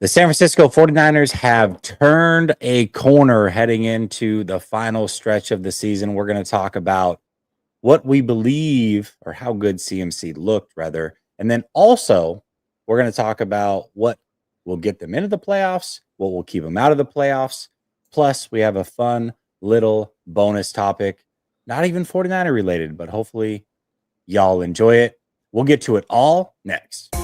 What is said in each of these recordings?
The San Francisco 49ers have turned a corner heading into the final stretch of the season. We're going to talk about what we believe or how good CMC looked, rather. And then also, we're going to talk about what will get them into the playoffs, what will keep them out of the playoffs. Plus, we have a fun little bonus topic, not even 49er related, but hopefully y'all enjoy it. We'll get to it all next.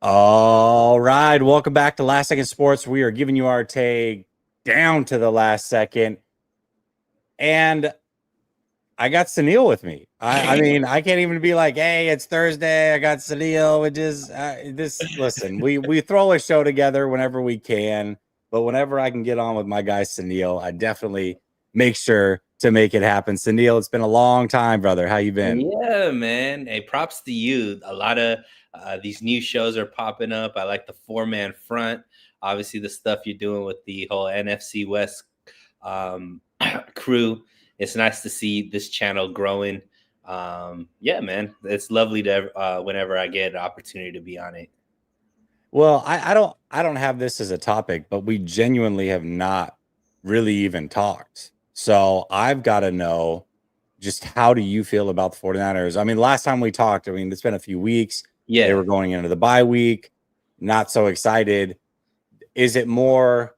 All right, welcome back to Last Second Sports. We are giving you our take down to the last second, and I got Sunil with me. I mean, I can't even be like, "Hey, it's Thursday. I got Sunil." It just Listen, we throw a show together whenever we can, but whenever I can get on with my guy Sunil, I definitely make sure to make it happen. Sunil, it's been a long time, brother. How you been? Yeah, man. Hey, props to you. A lot of these new shows are popping up. I like the four-man front. Obviously, the stuff you're doing with the whole NFC West crew. It's nice to see this channel growing. Yeah, man. It's lovely to whenever I get an opportunity to be on it. Well, I don't have this as a topic, but we genuinely have not really even talked. So I've got to know, just how do you feel about the 49ers? I mean, last time we talked, I mean, it's been a few weeks. Yeah. They were going into the bye week. Not so excited. Is it more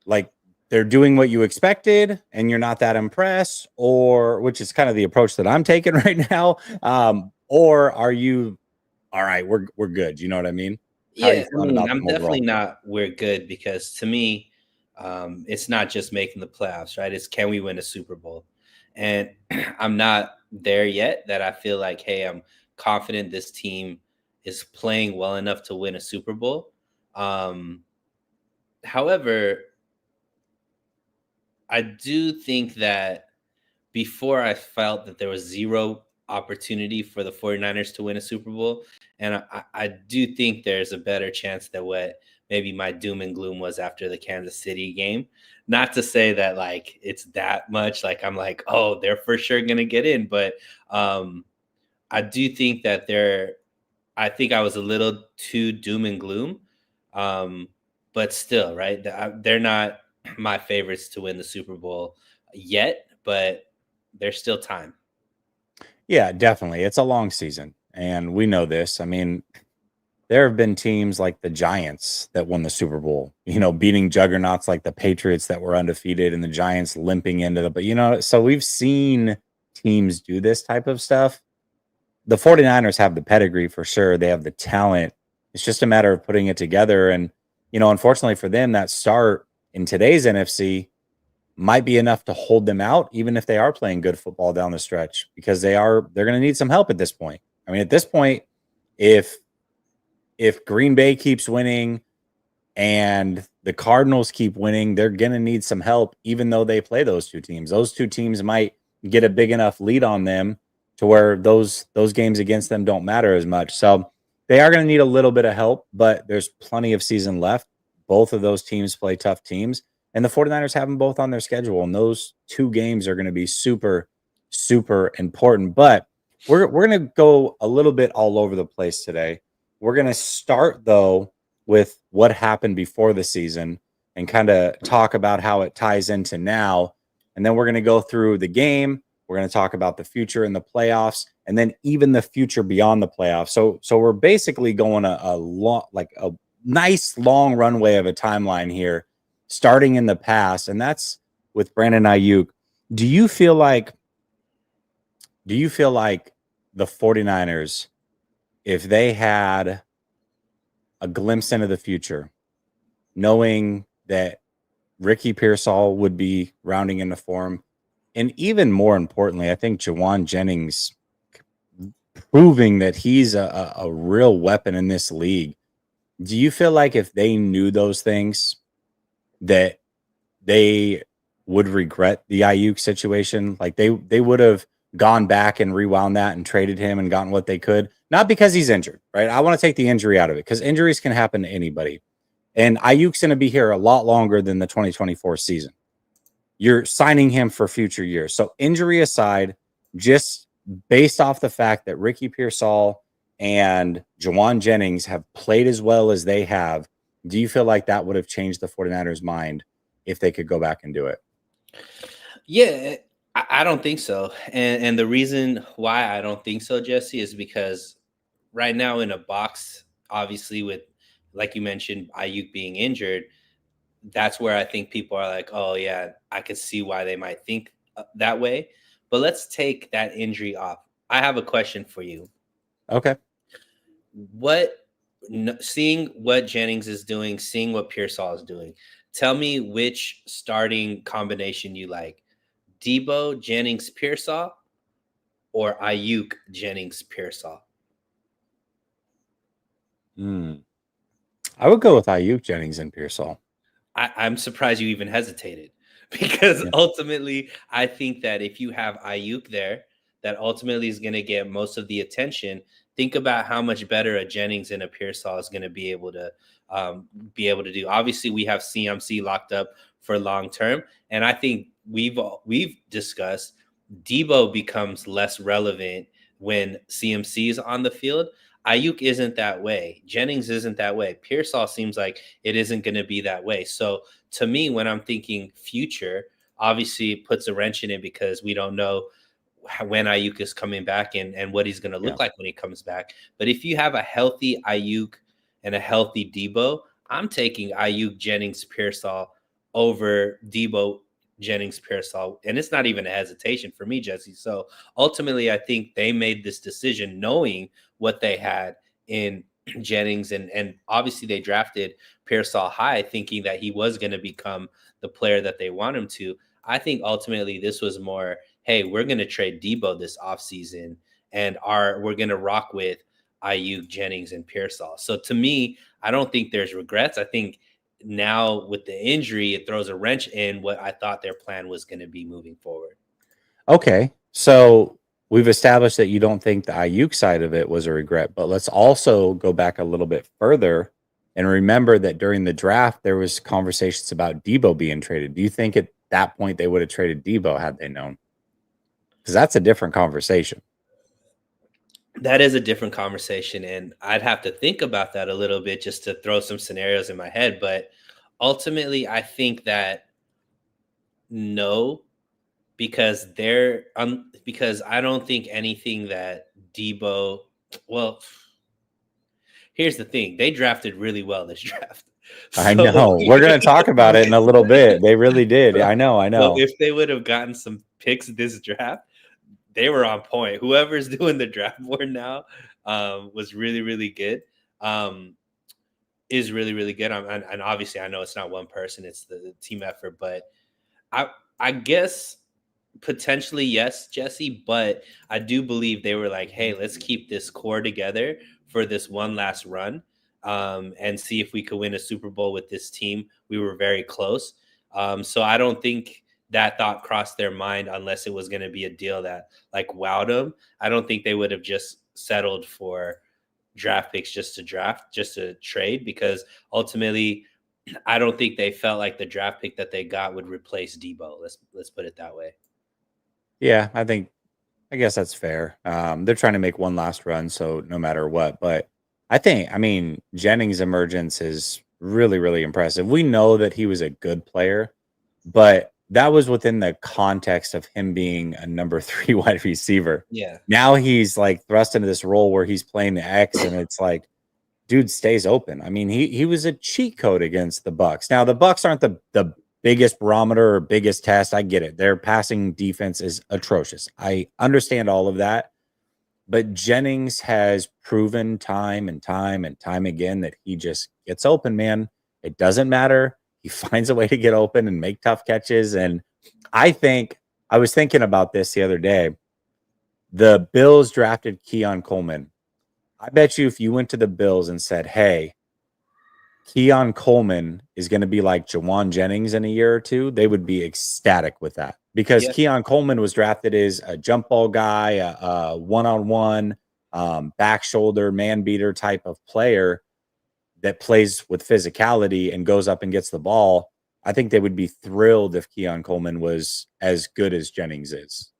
like they're doing what you expected and you're not that impressed, or which is kind of the approach that I'm taking right now? Or are you all right? We're good. You know what I mean? How are you Yeah, I feeling mean, about I'm them overall? definitely not we're good because to me, it's not just making the playoffs, right? It's can we win a Super Bowl? And I'm not there yet that I feel like, hey, I'm confident this team is playing well enough to win a Super Bowl. Um, However, I do think that before I felt that there was zero opportunity for the 49ers to win a Super Bowl. And I do think there's a better chance that what maybe my doom and gloom was after the Kansas City game. Not to say that like it's that much, like I'm like, oh, they're for sure gonna get in. But I do think that I think I was a little too doom and gloom. Um, but still, right? They're not my favorites to win the Super Bowl yet, but there's still time. Yeah, definitely. It's a long season, and we know this. I mean, there have been teams like the Giants that won the Super Bowl, beating juggernauts like the Patriots that were undefeated and the Giants limping into but so we've seen teams do this type of stuff. The 49ers have the pedigree for sure. They have the talent. It's just a matter of putting it together. And, unfortunately for them, that start in today's NFC might be enough to hold them out, even if they are playing good football down the stretch, because they're going to need some help at this point. I mean, at this point, if Green Bay keeps winning and the Cardinals keep winning, they're going to need some help, even though they play those two teams. Those two teams might get a big enough lead on them to where those games against them don't matter as much. So they are going to need a little bit of help, but there's plenty of season left. Both of those teams play tough teams, and the 49ers have them both on their schedule, and those two games are going to be super, super important. But we're going to go a little bit all over the place today. We're going to start, though, with what happened before the season and kind of talk about how it ties into now. And then we're going to go through the game. We're going to talk about the future in the playoffs, and then even the future beyond the playoffs. So we're basically going a long, like a nice long runway of a timeline here, starting in the past, and that's with Brandon Ayuk. Do you feel like the 49ers, if they had a glimpse into the future, knowing that Ricky Pearsall would be rounding into form, and even more importantly, I think Jawan Jennings proving that he's a real weapon in this league. Do you feel like if they knew those things, that they would regret the Ayuk situation? Like they would have gone back and rewound that and traded him and gotten what they could. Not because he's injured, right? I want to take the injury out of it because injuries can happen to anybody. And Ayuk's going to be here a lot longer than the 2024 season. You're signing him for future years. So injury aside, just based off the fact that Ricky Pearsall and Jawan Jennings have played as well as they have, do you feel like that would have changed the 49ers' mind if they could go back and do it? Yeah, I don't think so. And the reason why I don't think so, Jesse, is because right now in a box, obviously with like you mentioned, Ayuk being injured, that's where I think people are like, oh yeah, I could see why they might think that way. But let's take that injury off. I have a question for you. Okay. What seeing what Jennings is doing, seeing what Pearsall is doing, tell me which starting combination you like. Debo, Jennings, Pearsall, or Ayuk, Jennings, Pearsall? I would go with Ayuk, Jennings, and Pearsall. I'm surprised you even hesitated because Yeah. ultimately, I think that if you have Ayuk there, that ultimately is going to get most of the attention. Think about how much better a Jennings and a Pearsall is going to be able to do. Obviously, we have CMC locked up for long term, and I think we've discussed Debo becomes less relevant when CMC is on the field. Ayuk isn't that way. Jennings isn't that way. Pearsall seems like it isn't going to be that way. So to me, when I'm thinking future, obviously it puts a wrench in it because we don't know when Ayuk is coming back and what he's going to Yeah. look like when he comes back. But if you have a healthy Ayuk and a healthy Debo, I'm taking Ayuk, Jennings, Pearsall over Debo, Jennings, Pearsall. And it's not even a hesitation for me, Jesse. So ultimately, I think they made this decision knowing what they had in Jennings. And obviously they drafted Pearsall high, thinking that he was going to become the player that they want him to. I think ultimately this was more, hey, we're going to trade Debo this offseason and we're going to rock with Ayuk, Jennings, and Pearsall. So to me, I don't think there's regrets. I think now with the injury, it throws a wrench in what I thought their plan was going to be moving forward. Okay. So we've established that you don't think the Ayuk side of it was a regret, but let's also go back a little bit further and remember that during the draft, there was conversations about Debo being traded. Do you think at that point they would have traded Debo had they known? Because that's a different conversation. That is a different conversation. And I'd have to think about that a little bit just to throw some scenarios in my head. But ultimately, I think that no, because because I don't think anything that Debo, well, here's the thing. They drafted really well this draft. I So, know. We're going to talk about it in a little bit. They really did. I know. I so know. if they would have gotten some picks this draft, they were on point. Whoever's doing the draft board now was really, really good. Um, is really, really good. And obviously, I know it's not one person; it's the team effort. But I, I guess potentially yes, Jesse. But I do believe they were like, "Hey, let's keep this core together for this one last run, and see if we could win a Super Bowl with this team." We were very close, so I don't think that thought crossed their mind unless it was going to be a deal that like wowed them. I don't think they would have just settled for draft picks just to trade, because ultimately I don't think they felt like the draft pick that they got would replace Debo. Let's put it that way. Yeah, I guess that's fair. They're trying to make one last run, so no matter what. But I mean, Jennings' emergence is really, really impressive. We know that he was a good player, but that was within the context of him being a number 3 wide receiver. Yeah. Now he's like thrust into this role where he's playing the X, and it's like, dude stays open. I mean, he was a cheat code against the Bucks. Now the Bucks aren't the biggest barometer or biggest test. I get it. Their passing defense is atrocious. I understand all of that. But Jennings has proven time and time and time again that he just gets open, man. It doesn't matter. He finds a way to get open and make tough catches. And I was thinking about this the other day. The Bills drafted Keon Coleman. I bet you if you went to the Bills and said, hey, Keon Coleman is going to be like Jawan Jennings in a year or two, they would be ecstatic with that. because Yeah, Keon Coleman was drafted as a jump ball guy, a one-on-one, back shoulder, man beater type of player that plays with physicality and goes up and gets the ball. I think they would be thrilled if Keon Coleman was as good as Jennings is.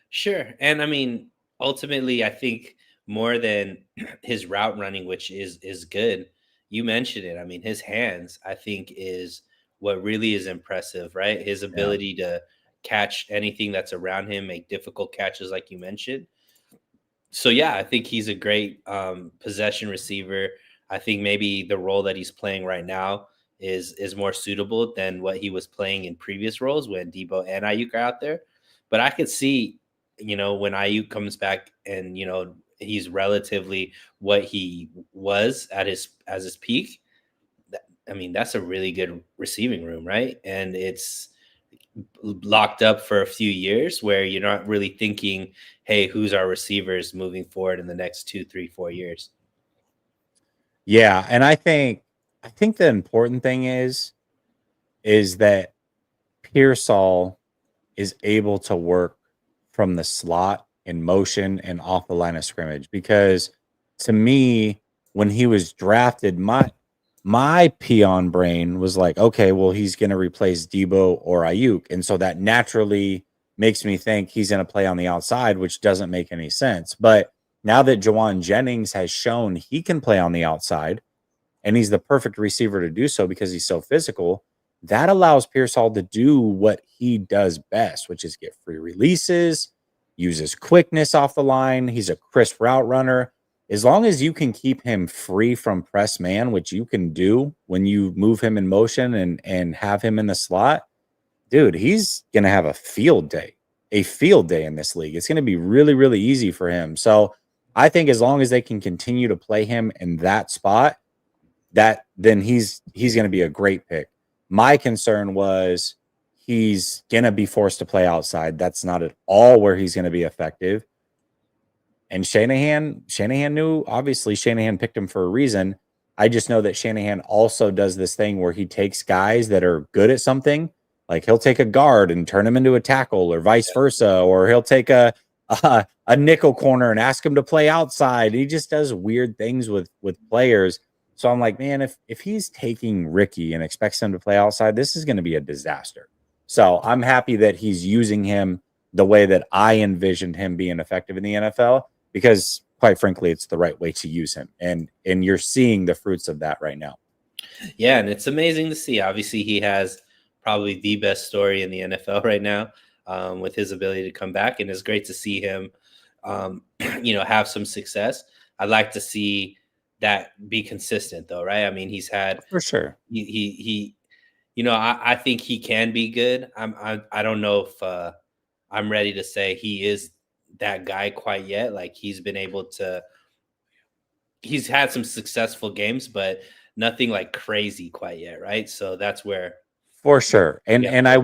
sure. And I mean, ultimately, I think more than his route running, which is good. You mentioned it. I mean, his hands, I think, is what really is impressive, right? His Yeah. ability to catch anything that's around him, make difficult catches, like you mentioned. So yeah, I think he's a great possession receiver. I think maybe the role that he's playing right now is more suitable than what he was playing in previous roles when Debo and Ayuk are out there. But I could see, when Ayuk comes back and he's relatively what he was at his as his peak. I mean, that's a really good receiving room, right? And it's locked up for a few years where you're not really thinking, hey, who's our receivers moving forward in the next 2, 3, 4 years? Yeah, and I think the important thing is that Pearsall is able to work from the slot in motion and off the line of scrimmage because to me, when he was drafted, my peon brain was like, okay, well, he's going to replace Debo or Ayuk, and so that naturally makes me think he's going to play on the outside, which doesn't make any sense. But now that Jawan Jennings has shown he can play on the outside, and he's the perfect receiver to do so because he's so physical. That allows Pearsall to do what he does best, which is get free releases, uses quickness off the line. He's a crisp route runner. As long as you can keep him free from press man, which you can do when you move him in motion and have him in the slot, dude, he's gonna have a field day in this league. It's gonna be really, really easy for him. So I think as long as they can continue to play him in that spot, that then he's going to be a great pick. My concern was he's going to be forced to play outside. That's not at all where he's going to be effective. And Shanahan knew, obviously Shanahan picked him for a reason. I just know that Shanahan also does this thing where he takes guys that are good at something, like he'll take a guard and turn him into a tackle or vice versa, or he'll take a nickel corner and ask him to play outside. He just does weird things with players. So I'm like, man, if he's taking Ricky and expects him to play outside, this is going to be a disaster. So I'm happy that he's using him the way that I envisioned him being effective in the NFL because quite frankly, it's the right way to use him. And you're seeing the fruits of that right now. Yeah, and it's amazing to see. Obviously, he has probably the best story in the NFL right now, with his ability to come back, and it's great to see him, have some success. I'd like to see that be consistent, though, right? I mean, he's had For sure. he I think he can be good. I don't know if I'm ready to say he is that guy quite yet. Like he's had some successful games, but nothing like crazy quite yet, right? So that's where For sure. And yeah, and I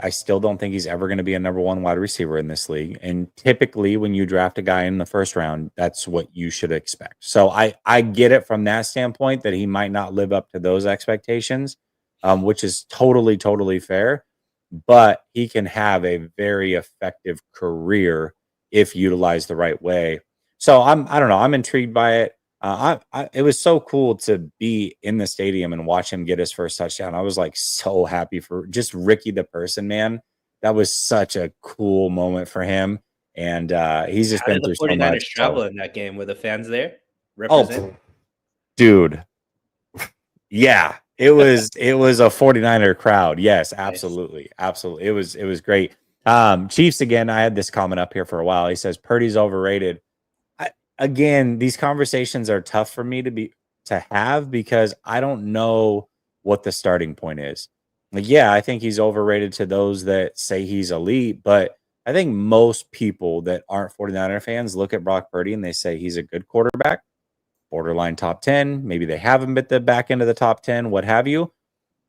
still don't think he's ever going to be a number one wide receiver in this league. And typically when you draft a guy in the first round, that's what you should expect. So I get it from that standpoint that he might not live up to those expectations, which is totally, totally fair. But he can have a very effective career if utilized the right way. So I don't know, I'm intrigued by it. It was so cool to be in the stadium and watch him get his first touchdown. I was like so happy for just Ricky the person, man. That was such a cool moment for him, and he's just how been did the through so 49ers much. travel So, in that game? Were the fans there represent? oh, dude, yeah, it was a 49er crowd. Yes, Nice. absolutely, absolutely. It was great. Chiefs again. I had this comment up here for a while. He says Purdy's overrated. Again, these conversations are tough for me to have because I don't know what the starting point is. Like, yeah, I think he's overrated to those that say he's elite, but I think most people that aren't 49er fans look at Brock Purdy and they say he's a good quarterback, borderline top 10. Maybe they have him at the back end of the top 10, what have you.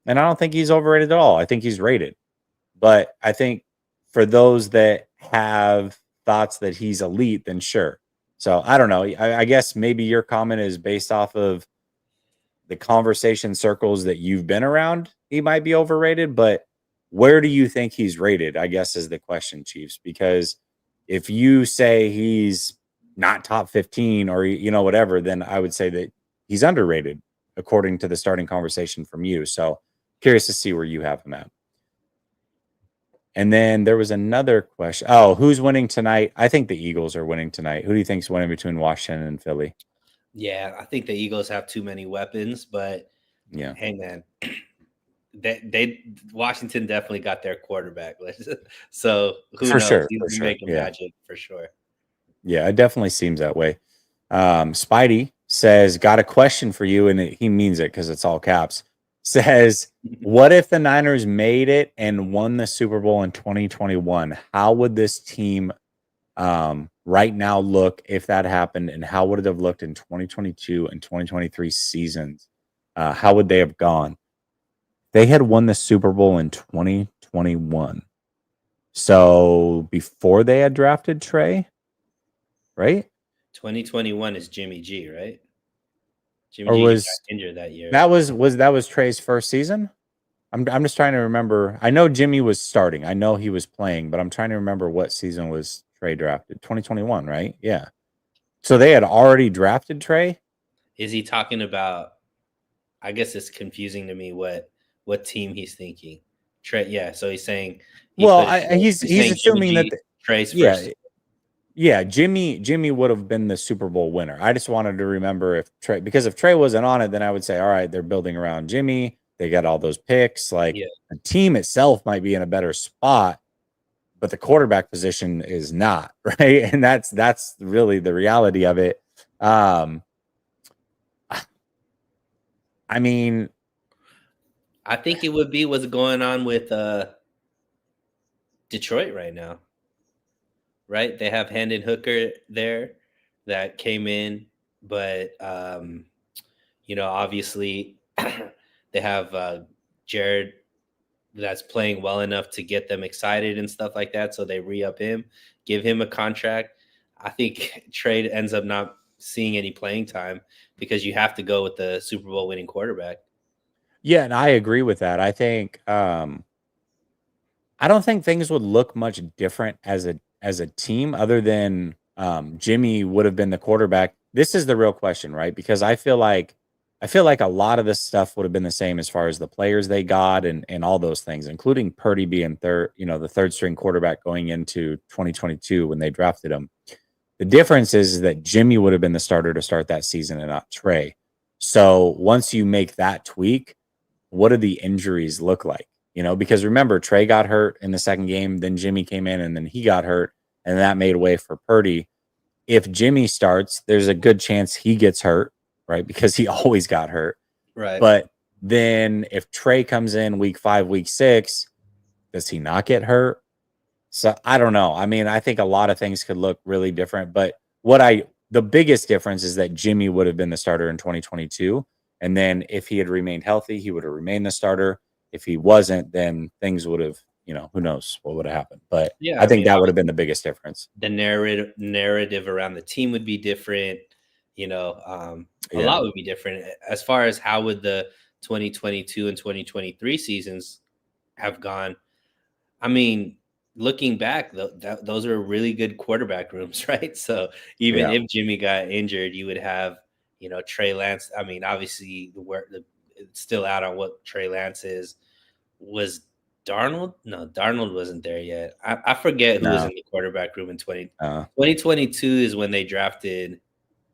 And I don't think he's overrated at all. I think he's rated. But I think for those that have thoughts that he's elite, then sure. So I don't know. I guess maybe your comment is based off of the conversation circles that you've been around. He might be overrated, but where do you think he's rated? I guess is the question, Chiefs, because if you say he's not top 15 or whatever, then I would say that he's underrated according to the starting conversation from you. So curious to see where you have him at. And then there was another question. Oh, who's winning tonight? I think the Eagles are winning tonight. Who do you think's winning between Washington and Philly? Yeah, I think the Eagles have too many weapons, but Yeah, hey, man, they Washington definitely got their quarterback. So who for knows? sure, He's for sure. making Yeah, magic for sure. yeah, it definitely seems that way. Spidey says, "Got a question for you," and he means it because it's all caps. Says, "What if the Niners made it and won the Super Bowl in 2021? How would this team right now look if that happened, and how would it have looked in 2022 and 2023 seasons? How would they have gone? They had won the Super Bowl in 2021, so before they had drafted Trey, right? 2021 is Jimmy G, right? Jimmy Or G got was injured that year. that was Trey's first season? I'm just trying to remember. I know Jimmy was starting. I know he was playing, but I'm trying to remember what season was Trey drafted. 2021, right? Yeah. So they had already drafted Trey. Is he talking about? I guess it's confusing to me what team he's thinking. Trey, yeah. So he's saying he Well, put it. he's He's saying Jimmy assuming that G Trey's yeah, first. yeah, Jimmy would have been the Super Bowl winner. I just wanted to remember if Trey, because if Trey wasn't on it, then I would say, all right, they're building around Jimmy. They got all those picks. Like Yeah, the team itself might be in a better spot, but the quarterback position is not, right? And that's really the reality of it. Um, I mean, I think it would be what's going on with Detroit right now. Right, they have Hendon Hooker there that came in, but obviously they have Jared that's playing well enough to get them excited and stuff like that. So they re-up him, give him a contract. I think Trade ends up not seeing any playing time because you have to go with the Super Bowl winning quarterback. yeah, and I agree with that. I think I don't think things would look much different as a team other than Jimmy would have been the quarterback. This is the real question, right? Because I feel like a lot of this stuff would have been the same as far as the players they got and all those things, including Purdy being third, the third string quarterback going into 2022 when they drafted him. The difference is that Jimmy would have been the starter to start that season and not Trey. So once you make that tweak, what do the injuries look like? Because remember, Trey got hurt in the second game, then Jimmy came in and then he got hurt, and that made way for Purdy. If Jimmy starts, there's a good chance he gets hurt, right? Because he always got hurt. Right. But then if Trey comes in week 5, week 6, does he not get hurt? So I don't know. I mean, I think a lot of things could look really different, but the biggest difference is that Jimmy would have been the starter in 2022. And then if he had remained healthy, he would have remained the starter. If he wasn't, then things would have, who knows what would have happened. But Yeah, I I think mean, that would have been the biggest difference. the narrative around the team would be different. A Yeah. lot would be different as far as how would the 2022 and 2023 seasons have gone. I mean, looking back, those are really good quarterback rooms, right? So even Yeah. if Jimmy got injured, you would have, Trey Lance. I mean, obviously, it's still out on what Trey Lance is. Was Darnold? No, Darnold wasn't there yet. I forget who was No. in the quarterback room in Uh, 2022 is when they drafted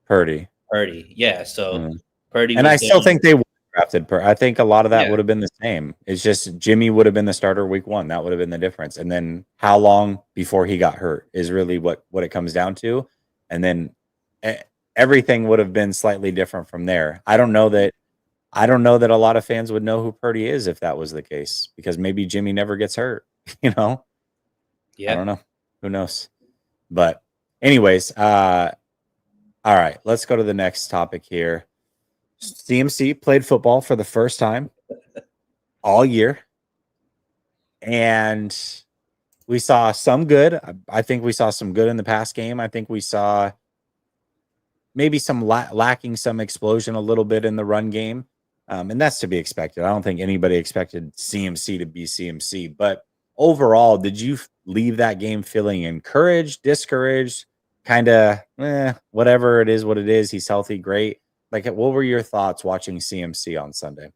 Purdy. Purdy. Yeah, so Mm. Purdy And I was there. still think they would have drafted I think a lot of that Yeah, would have been the same. It's just Jimmy would have been the starter week 1. That would have been the difference. And then how long before he got hurt is really what it comes down to. And then e- everything would have been slightly different from there. I don't know that a lot of fans would know who Purdy is if that was the case, because maybe Jimmy never gets hurt, you know? I yeah. don't know. Who knows? But anyways, all right, let's go to the next topic here. CMC played football for the first time all year, and we saw some good. I think we saw some good in the past game. I think we saw maybe some lacking some explosion a little bit in the run game. And that's to be expected. I don't think anybody expected CMC to be CMC. But overall, did you leave that game feeling encouraged, discouraged, kind of whatever it is, what it is? He's healthy, great. Like, what were your thoughts watching CMC on Sunday?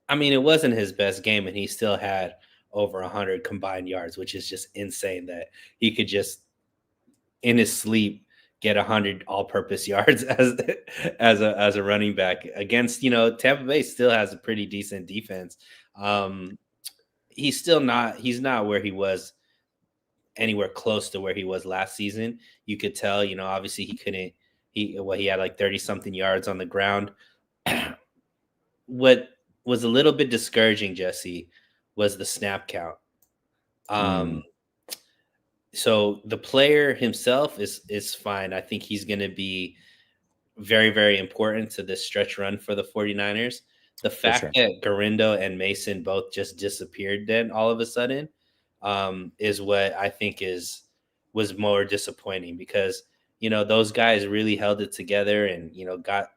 I mean, it wasn't his best game, and he still had over 100 combined yards, which is just insane that he could just in his sleep get 100 all-purpose yards as a running back against, Tampa Bay still has a pretty decent defense. Um, he's not where he was, anywhere close to where he was last season. You could tell, obviously he had like 30 something yards on the ground. What was a little bit discouraging, Jesse, was the snap count. Um, Mm, so the player himself is fine. I think he's going to be very, very important to this stretch run for the 49ers. The for fact sure. that Garindo and Mason both just disappeared then all of a sudden is what I think was more disappointing because those guys really held it together and got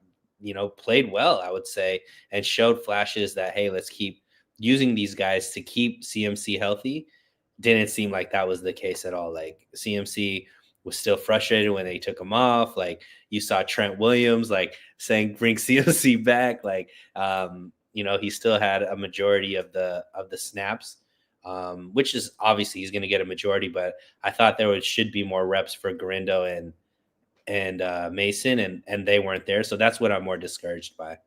played well, I would say, and showed flashes that hey, let's keep using these guys to keep CMC healthy. Didn't seem like that was the case at all. Like CMC was still frustrated when they took him off. Like you saw Trent Williams like saying bring CMC back. Like he still had a majority of the snaps, which is obviously he's going to get a majority. But I thought should be more reps for Garindo and Mason, and they weren't there. So that's what I'm more discouraged by.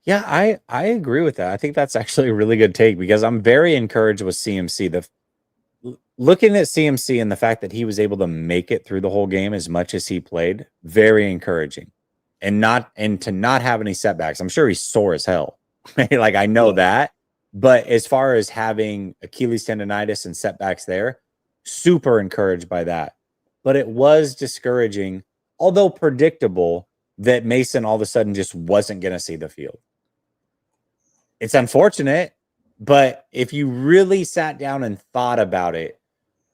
Yeah, I agree with that. I think that's actually a really good take because I'm very encouraged with CMC. Looking at CMC and the fact that he was able to make it through the whole game as much as he played, very encouraging. And to not have any setbacks. I'm sure he's sore as hell. Like I know Yeah. that. But as far as having Achilles tendonitis and setbacks there, super encouraged by that. But it was discouraging, although predictable, that Mason all of a sudden just wasn't going to see the field. It's unfortunate, but if you really sat down and thought about it,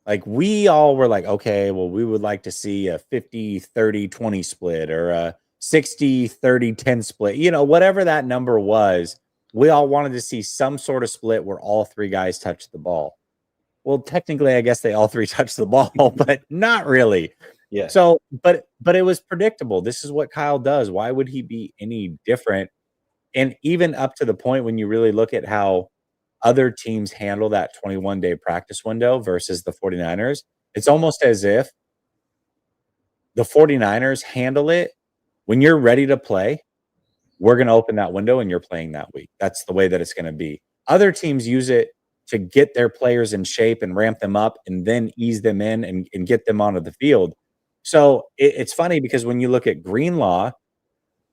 like we all were like, okay, well, we would like to see a 50-30-20 split or a 60-30-10 split, whatever that number was. We all wanted to see some sort of split where all three guys touched the ball. Well, technically, I guess they all three touched the ball, but not really. Yeah. So, but it was predictable. This is what Kyle does. Why would he be any different? And even up to the point when you really look at how other teams handle that 21-day practice window versus the 49ers, it's almost as if the 49ers handle it when you're ready to play. We're going to open that window and you're playing that week. That's the way that it's going to be. Other teams use it to get their players in shape and ramp them up and then ease them in and get them onto the field. So it's funny because when you look at Greenlaw,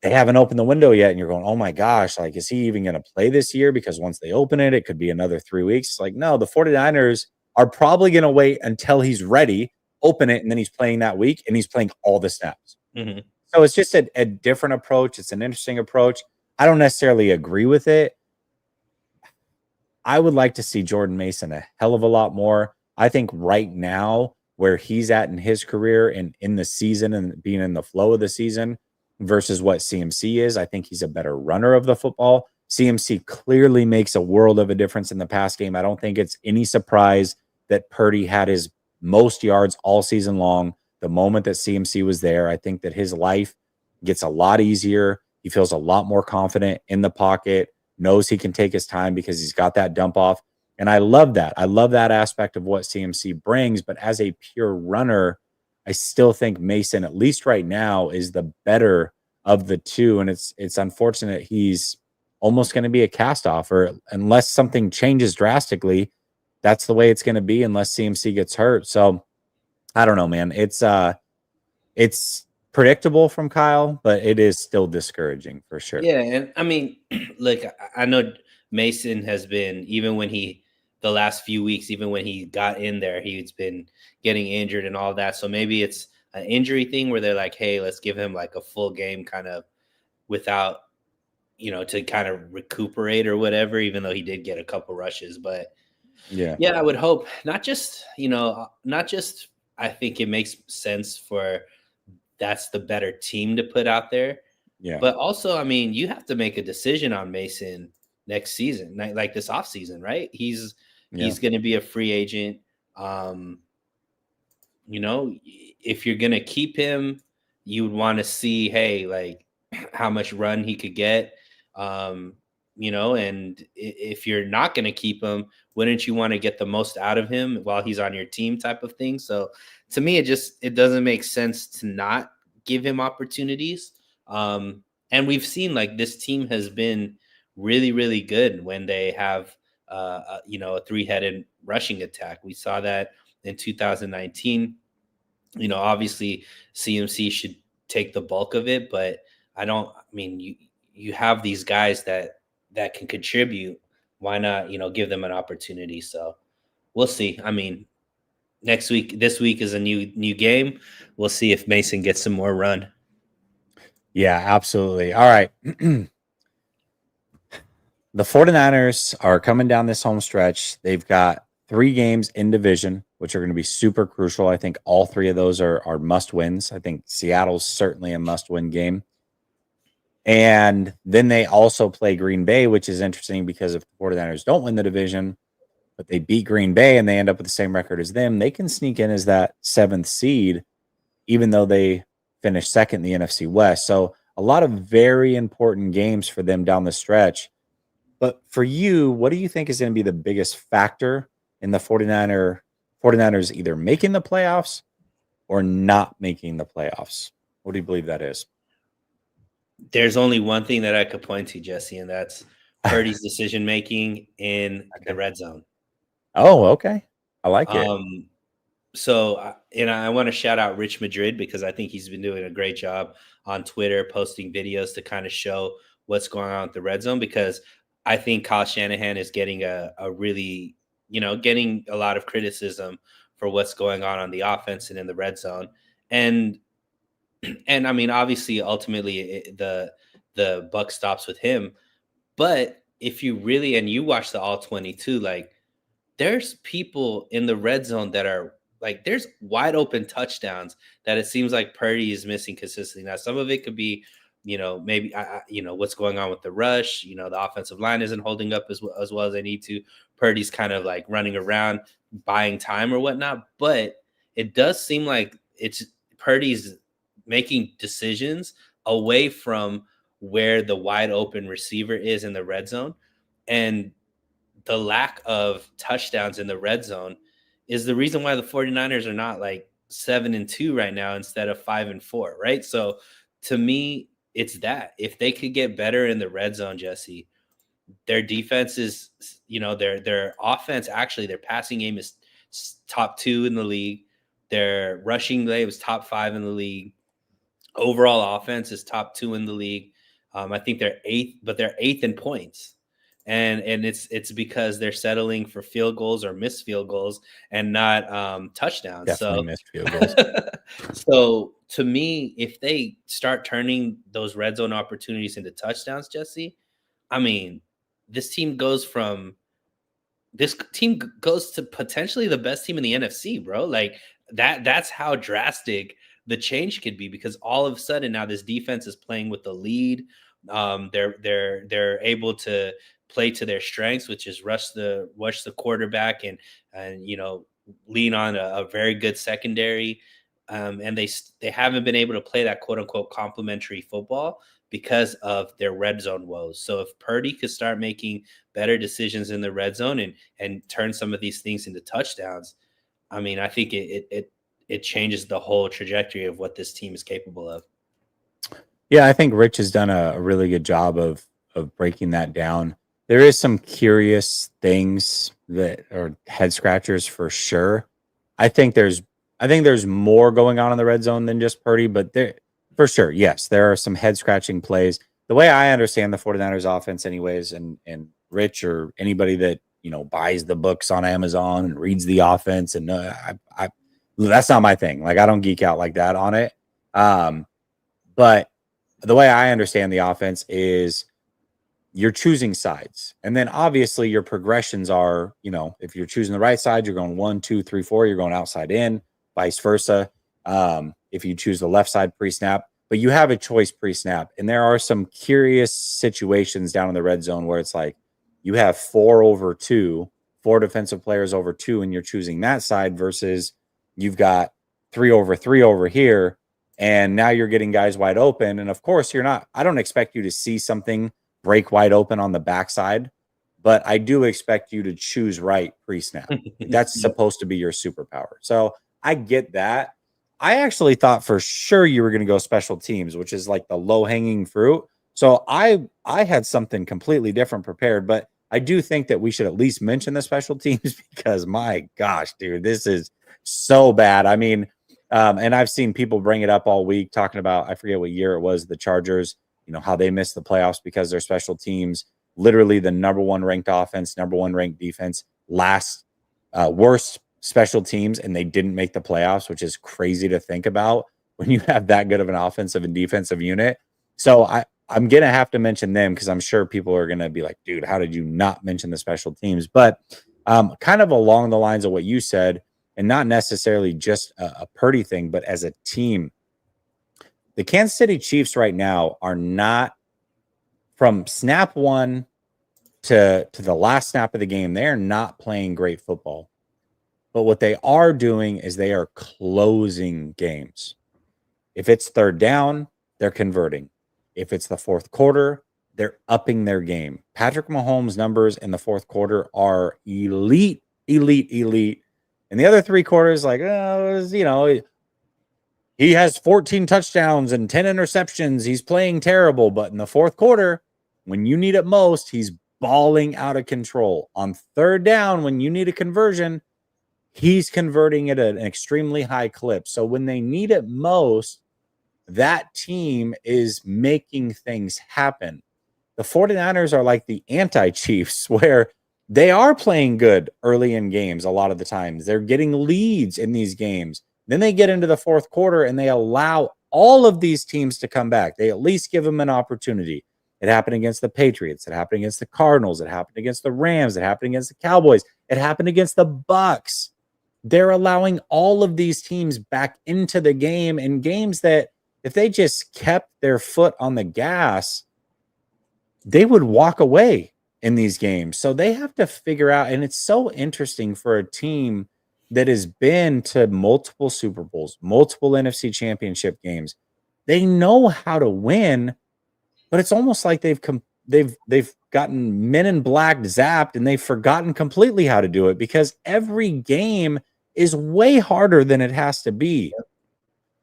they haven't opened the window yet, and you're going, "Oh my gosh, like, is he even gonna play this year?" Because once they open it, it could be another 3 weeks. It's like, no, the 49ers are probably gonna wait until he's ready, open it, and then he's playing that week, and he's playing all the snaps. Mm-hmm. So it's just a different approach. It's an interesting approach. I don't necessarily agree with it. I would like to see Jordan Mason a hell of a lot more. I think right now, where he's at in his career and in the season and being in the flow of the season versus what CMC is, I think he's a better runner of the football. CMC clearly makes a world of a difference in the pass game. I don't think it's any surprise that Purdy had his most yards all season long. The moment that CMC was there, I think that his life gets a lot easier. He feels a lot more confident in the pocket, knows he can take his time because he's got that dump off. And I love that. I love that aspect of what CMC brings. But as a pure runner, I still think Mason, at least right now, is the better of the two. And it's unfortunate he's almost going to be a cast off, or unless something changes drastically, that's the way it's going to be unless CMC gets hurt. So I don't know, man. It's predictable from Kyle, but it is still discouraging for sure. Yeah, and I mean, look, I know Mason has been even when the last few weeks, even when he got in there, he's been getting injured and all that. So maybe it's an injury thing where they're like, hey, let's give him like a full game kind of without, to kind of recuperate or whatever, even though he did get a couple rushes. But Yeah. yeah, I would hope not just I think it makes sense for that's the better team to put out there. Yeah. But also, I mean, you have to make a decision on Mason next season, like this offseason, right? Yeah. He's going to be a free agent. Um, you know, if you're going to keep him, you would want to see, hey, like how much run he could get. Um, and if you're not going to keep him, wouldn't you want to get the most out of him while he's on your team type of thing? So to me, it doesn't make sense to not give him opportunities. And we've seen like this team has been really, really good when they have, a three-headed rushing attack. We saw that in 2019. Obviously CMC should take the bulk of it, but I mean, you have these guys that can contribute. Why not, give them an opportunity? So we'll see. I mean, this week is a new game. We'll see if Mason gets some more run. Yeah, absolutely. All right. The 49ers are coming down this home stretch. They've got 3 games in division, which are going to be super crucial. I think all 3 of those are must wins. I think Seattle's certainly a must win game. And then they also play Green Bay, which is interesting because if the 49ers don't win the division, but they beat Green Bay and they end up with the same record as them, they can sneak in as that 7th seed, even though they finished second in the NFC West. So a lot of very important games for them down the stretch. But for you, what do you think is going to be the biggest factor in the 49ers either making the playoffs or not making the playoffs? What do you believe that is? There's only one thing that I could point to, Jesse, and that's Purdy's decision making in the Okay. red zone. Oh, okay. I like it. So, and I want to shout out Rich Madrid because I think he's been doing a great job on Twitter, posting videos to kind of show what's going on with the red zone. Because I think Kyle Shanahan is getting a really, getting a lot of criticism for what's going on the offense and in the red zone. And and I mean, obviously, ultimately, the buck stops with him. But if you really and you watch the all 22, like there's people in the red zone that are like there's wide open touchdowns that it seems like Purdy is missing consistently. Now, some of it could be, maybe what's going on with the rush. The offensive line isn't holding up as well as they need to. Purdy's kind of like running around, buying time or whatnot. But it does seem like it's Purdy's making decisions away from where the wide open receiver is in the red zone, and the lack of touchdowns in the red zone is the reason why the 49ers are not like 7-2 right now instead of 5-4, right? So to me, it's that if they could get better in the red zone, Jesse, their defense is, their offense, actually, their passing game is top 2 in the league. Their rushing play was top 5 in the league. Overall offense is top 2 in the league. I think they're eighth, but they're eighth in points, and it's because they're settling for field goals or missed field goals and not touchdowns. Definitely So, missed field goals. so to me, if they start turning those red zone opportunities into touchdowns, Jesse, I mean, this team goes from this team goes to potentially the best team in the NFC, bro. Like that's how drastic the change could be because all of a sudden now this defense is playing with the lead. They're able to play to their strengths, which is rush the quarterback and lean on a very good secondary. And they haven't been able to play that quote unquote complementary football because of their red zone woes. So if Purdy could start making better decisions in the red zone and turn some of these things into touchdowns, I mean, I think it changes the whole trajectory of what this team is capable of. Yeah, I think Rich has done a really good job of breaking that down. There is some curious things that are head scratchers for sure. I think there's more going on in the red zone than just Purdy, but there for sure, yes, there are some head scratching plays. The way I understand the 49ers offense anyways, and Rich or anybody that, buys the books on Amazon and reads the offense and I that's not my thing. Like I don't geek out like that on it. But the way I understand the offense is you're choosing sides. And then obviously your progressions are, if you're choosing the right side, you're going 1, 2, 3, 4, you're going outside in, vice versa. If you choose the left side pre-snap. but you have a choice pre-snap. And there are some curious situations down in the red zone where it's like you have 4 defensive players over 2, and you're choosing that side versus you've got 3 over here, and now you're getting guys wide open. And of course, I don't expect you to see something break wide open on the backside, but I do expect you to choose right pre-snap. That's supposed to be your superpower. So I get that. I actually thought for sure you were going to go special teams, which is like the low-hanging fruit. So I had something completely different prepared, but I do think that we should at least mention the special teams because my gosh, dude, this is so bad. I mean, and I've seen people bring it up all week talking about, I forget what year it was, the Chargers, how they missed the playoffs because their special teams, literally the number 1 ranked offense, number 1 ranked defense, last worst special teams, and they didn't make the playoffs, which is crazy to think about when you have that good of an offensive and defensive unit. So I'm going to have to mention them because I'm sure people are going to be like, dude, how did you not mention the special teams? But kind of along the lines of what you said, and not necessarily just a Purdy thing, but as a team, the Kansas City Chiefs right now are not, from snap 1 to the last snap of the game, they're not playing great football. But what they are doing is they are closing games. If it's 3rd down, they're converting. If it's the 4th quarter, they're upping their game. Patrick Mahomes' numbers in the 4th quarter are elite. And the other 3 quarters, like, he has 14 touchdowns and 10 interceptions. He's playing terrible. But in the 4th quarter, when you need it most, he's balling out of control. On 3rd down, when you need a conversion, he's converting at an extremely high clip. So when they need it most, that team is making things happen. The 49ers are like the anti-Chiefs, where they are playing good early in games a lot of the times. They're getting leads in these games. Then they get into the 4th quarter and they allow all of these teams to come back. They at least give them an opportunity. It happened against the Patriots. It happened against the Cardinals. It happened against the Rams. It happened against the Cowboys. It happened against the Bucks. They're allowing all of these teams back into the game in games that if they just kept their foot on the gas, they would walk away in these games. So they have to figure out, and it's so interesting for a team that has been to multiple Super Bowls, multiple NFC championship games. They know how to win, but it's almost like they've gotten Men in Black zapped and they've forgotten completely how to do it because every game is way harder than it has to be.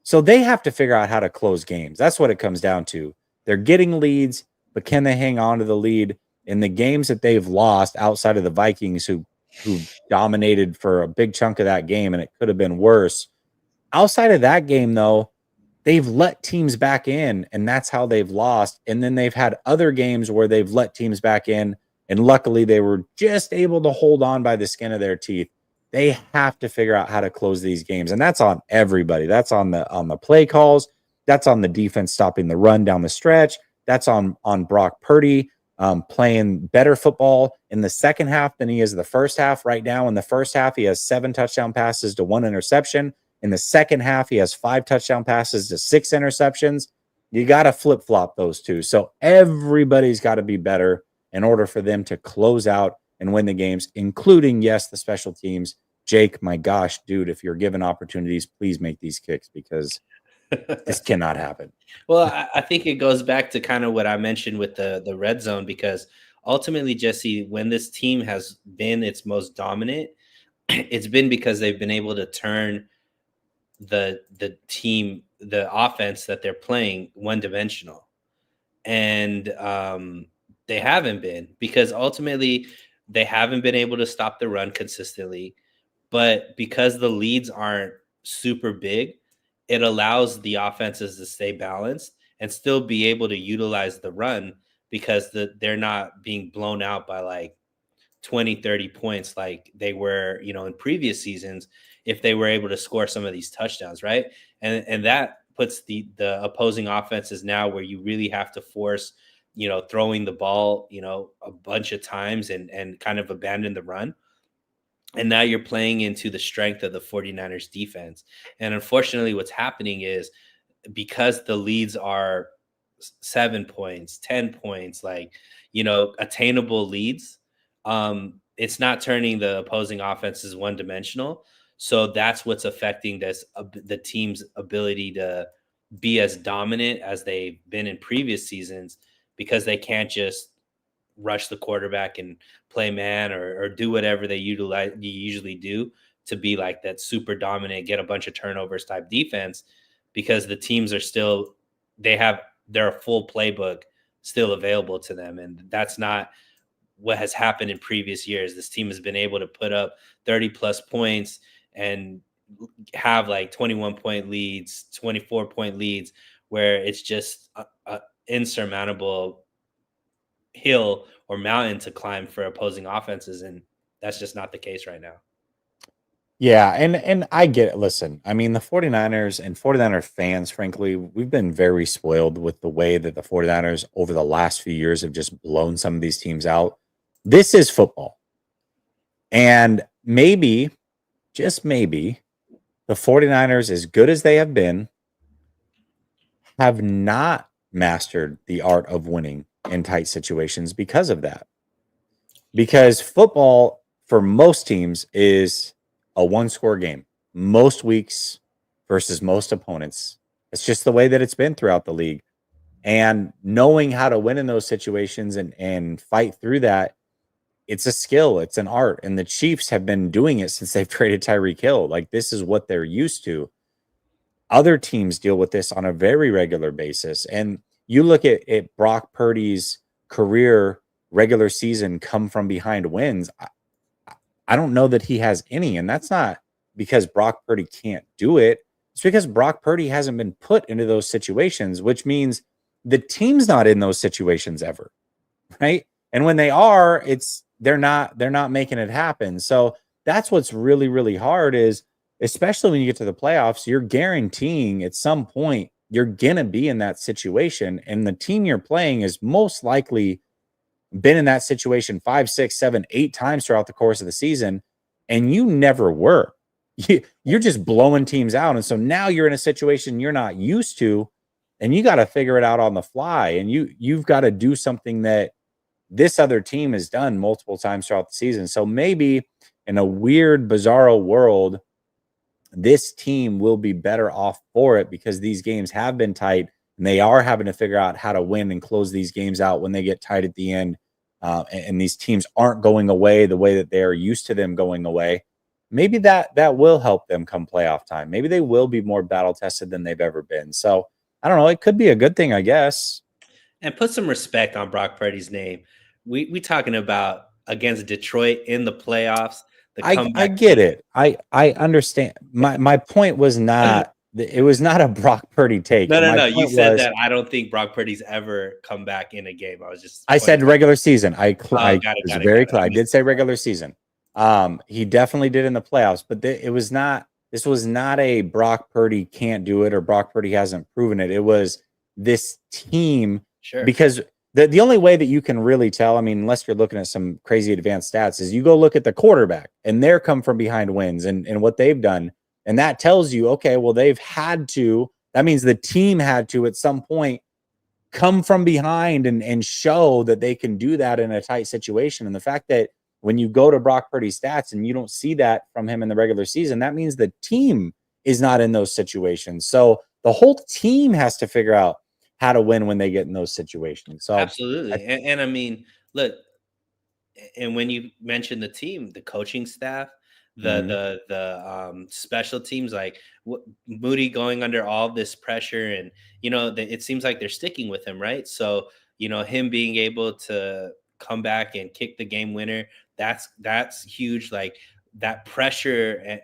So they have to figure out how to close games. That's what it comes down to. They're getting leads, but can they hang on to the lead? In the games that they've lost outside of the Vikings, who dominated for a big chunk of that game, and it could have been worse. Outside of that game, though, they've let teams back in, and that's how they've lost. And then they've had other games where they've let teams back in, and luckily they were just able to hold on by the skin of their teeth. They have to figure out how to close these games, and that's on everybody. That's on the play calls. That's on the defense stopping the run down the stretch. That's on Brock Purdy playing better football in the second half than he is the first half. Right now, in the first half, he has 7 touchdown passes to 1 interception. In the second half, he has 5 touchdown passes to 6 interceptions. You got to flip-flop those two. So everybody's got to be better in order for them to close out and win the games, including, yes, the special teams. Jake, my gosh, dude, if you're given opportunities, please make these kicks because this cannot happen. Well, I think it goes back to kind of what I mentioned with the red zone, because ultimately, Jesse, when this team has been its most dominant, it's been because they've been able to turn the offense that they're playing one-dimensional. And they haven't been, because ultimately they haven't been able to stop the run consistently. But because the leads aren't super big, it allows the offenses to stay balanced and still be able to utilize the run, because they're not being blown out by like 20, 30 points like they were, in previous seasons, if they were able to score some of these touchdowns, right? And that puts the opposing offenses now where you really have to force, throwing the ball, a bunch of times and kind of abandon the run. And now you're playing into the strength of the 49ers defense. And unfortunately, what's happening is because the leads are 7 points, 10 points, like, attainable leads, it's not turning the opposing offenses one dimensional. So that's what's affecting the team's ability to be as dominant as they've been in previous seasons, because they can't just rush the quarterback and play man, or do whatever you usually do to be like that super dominant, get a bunch of turnovers type defense, because the teams are still, they have their full playbook still available to them. And that's not what has happened in previous years. This team has been able to put up 30 plus points and have like 21-point leads, 24-point leads, where it's just a insurmountable hill or mountain to climb for opposing offenses. And that's just not the case right now. Yeah, and I get it. Listen, I mean, the 49ers and 49er fans, frankly, we've been very spoiled with the way that the 49ers over the last few years have just blown some of these teams out. This is football. And maybe, just maybe, the 49ers, as good as they have been, have not mastered the art of winning in tight situations because of that. Because football, for most teams, is a one-score game most weeks versus most opponents. It's just the way that it's been throughout the league. And knowing how to win in those situations and fight through that, it's a skill, it's an art. And the Chiefs have been doing it since they've traded Tyreek Hill. Like, this is what they're used to. Other teams deal with this on a very regular basis. And you look at Brock Purdy's career regular season come from behind wins. I don't know that he has any. And that's not because Brock Purdy can't do it. It's because Brock Purdy hasn't been put into those situations, which means the team's not in those situations ever. Right. And when they are, they're not making it happen. So that's what's really, really hard is, especially when you get to the playoffs, you're guaranteeing at some point you're gonna be in that situation. And the team you're playing is most likely been in that situation 5, 6, 7, 8 times throughout the course of the season, and you never were. You're just blowing teams out. And so now you're in a situation you're not used to, and you got to figure it out on the fly. And you've got to do something that this other team has done multiple times throughout the season. So maybe in a weird, bizarro world, this team will be better off for it because these games have been tight and they are having to figure out how to win and close these games out when they get tight at the end. And these teams aren't going away the way that they are used to them going away. Maybe that will help them come playoff time. Maybe they will be more battle tested than they've ever been. So I don't know. It could be a good thing, I guess. And put some respect on Brock Purdy's name. We talking about against Detroit in the playoffs, the I comeback get game. it. I understand. My point was not, it was not a Brock Purdy take. No, no, My no. You point said was, that I don't think Brock Purdy's ever come back in a game. I was just I said regular season. Oh, I got it, was got it, very got it. clear. I did say regular season. He definitely did in the playoffs, but it was not. This was not a Brock Purdy can't do it or Brock Purdy hasn't proven it. It was this team, Sure. because the only way that you can really tell, I mean, unless you're looking at some crazy advanced stats, is you go look at the quarterback and their come from behind wins and what they've done, and that tells you, okay, well, they've had to. That means the team had to at some point come from behind and show that they can do that in a tight situation. And the fact that when you go to Brock Purdy's stats and you don't see that from him in the regular season, that means the team is not in those situations. So the whole team has to figure out how to win when they get in those situations. So Absolutely. And I mean, look, and when you mention the team, the coaching staff, mhm. the special teams, like Moody going under all this pressure, and it seems like they're sticking with him, right? So him being able to come back and kick the game winner, that's huge. Like that pressure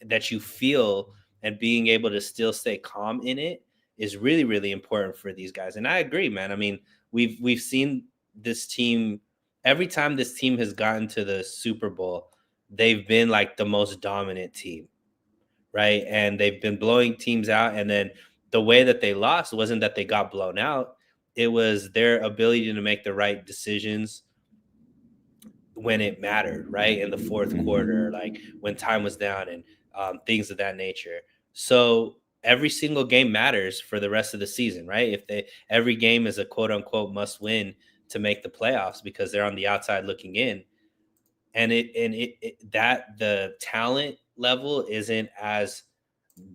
that you feel, and being able to still stay calm in it is really, really important for these guys. And I agree, man. I mean, we've seen this team every time this team has gotten to the Super Bowl, they've been like the most dominant team, right? And they've been blowing teams out. And then the way that they lost wasn't that they got blown out, it was their ability to make the right decisions when it mattered, right? In the fourth quarter, like when time was down, and things of that nature. So every single game matters for the rest of the season, right? If every game is a quote unquote must win to make the playoffs because they're on the outside looking in, and that the talent level isn't as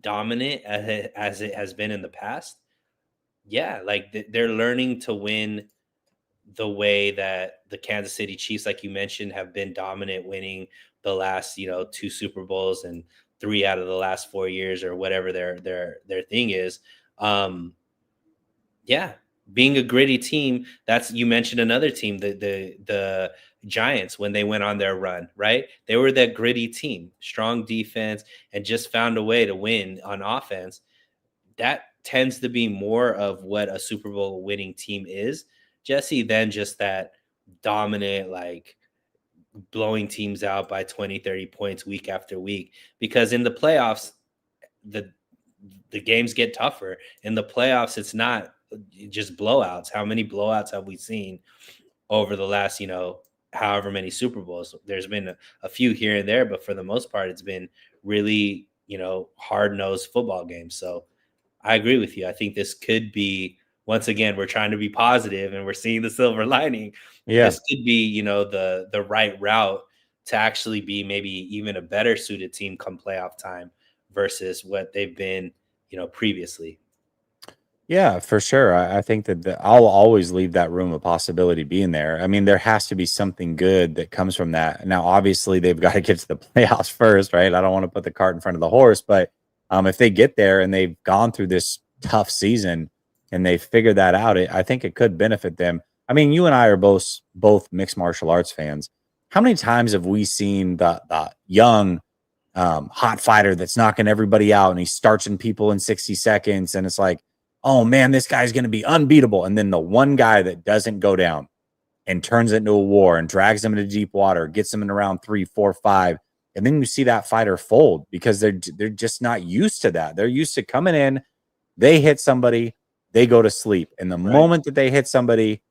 dominant as it has been in the past. Yeah, like they're learning to win the way that the Kansas City Chiefs, like you mentioned, have been dominant, winning the last, two Super Bowls and 3 out of the last 4 years, or whatever their thing is. Um, yeah, being a gritty team. That's, you mentioned another team, the Giants, when they went on their run, right? They were that gritty team, strong defense, and just found a way to win on offense. That tends to be more of what a Super Bowl winning team is, Jesse, than just that dominant, like blowing teams out by 20, 30 points week after week. Because in the playoffs, the the games get tougher. In the playoffs, it's not just blowouts. How many blowouts have we seen over the last, however many Super Bowls? There's been a few here and there, but for the most part, it's been really, hard-nosed football games. So I agree with you. I think this could be, once again, we're trying to be positive and we're seeing the silver lining. Yeah. This could be, the right route to actually be maybe even a better suited team come playoff time versus what they've been, previously. Yeah, for sure. I think that I'll always leave that room of possibility being there. I mean, there has to be something good that comes from that. Now, obviously, they've got to get to the playoffs first, right? I don't want to put the cart in front of the horse, but if they get there and they've gone through this tough season and they figure that out, I think it could benefit them. I mean, you and I are both mixed martial arts fans. How many times have we seen the young hot fighter that's knocking everybody out and he's starching people in 60 seconds, and it's like, oh man, this guy's going to be unbeatable. And then the one guy that doesn't go down and turns it into a war and drags them into deep water, gets them in around 3, 4, 5. And then you see that fighter fold because they're just not used to that. They're used to coming in, they hit somebody, they go to sleep. And the moment that they hit somebody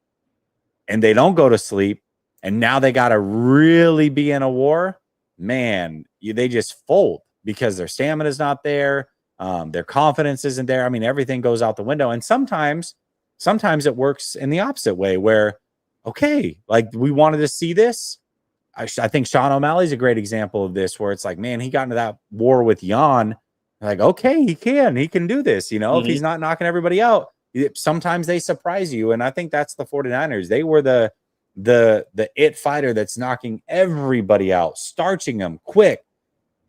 and they don't go to sleep, and now they got to really be in a war, man, they just fold because their stamina is not there. Their confidence isn't there. I mean, everything goes out the window. And sometimes it works in the opposite way where, okay, like we wanted to see this. I think Sean O'Malley's a great example of this, where it's like, man, he got into that war with Jan. Like, okay, he can do this. If he's not knocking everybody out, sometimes they surprise you. And I think that's the 49ers. They were the it fighter that's knocking everybody out, starching them quick.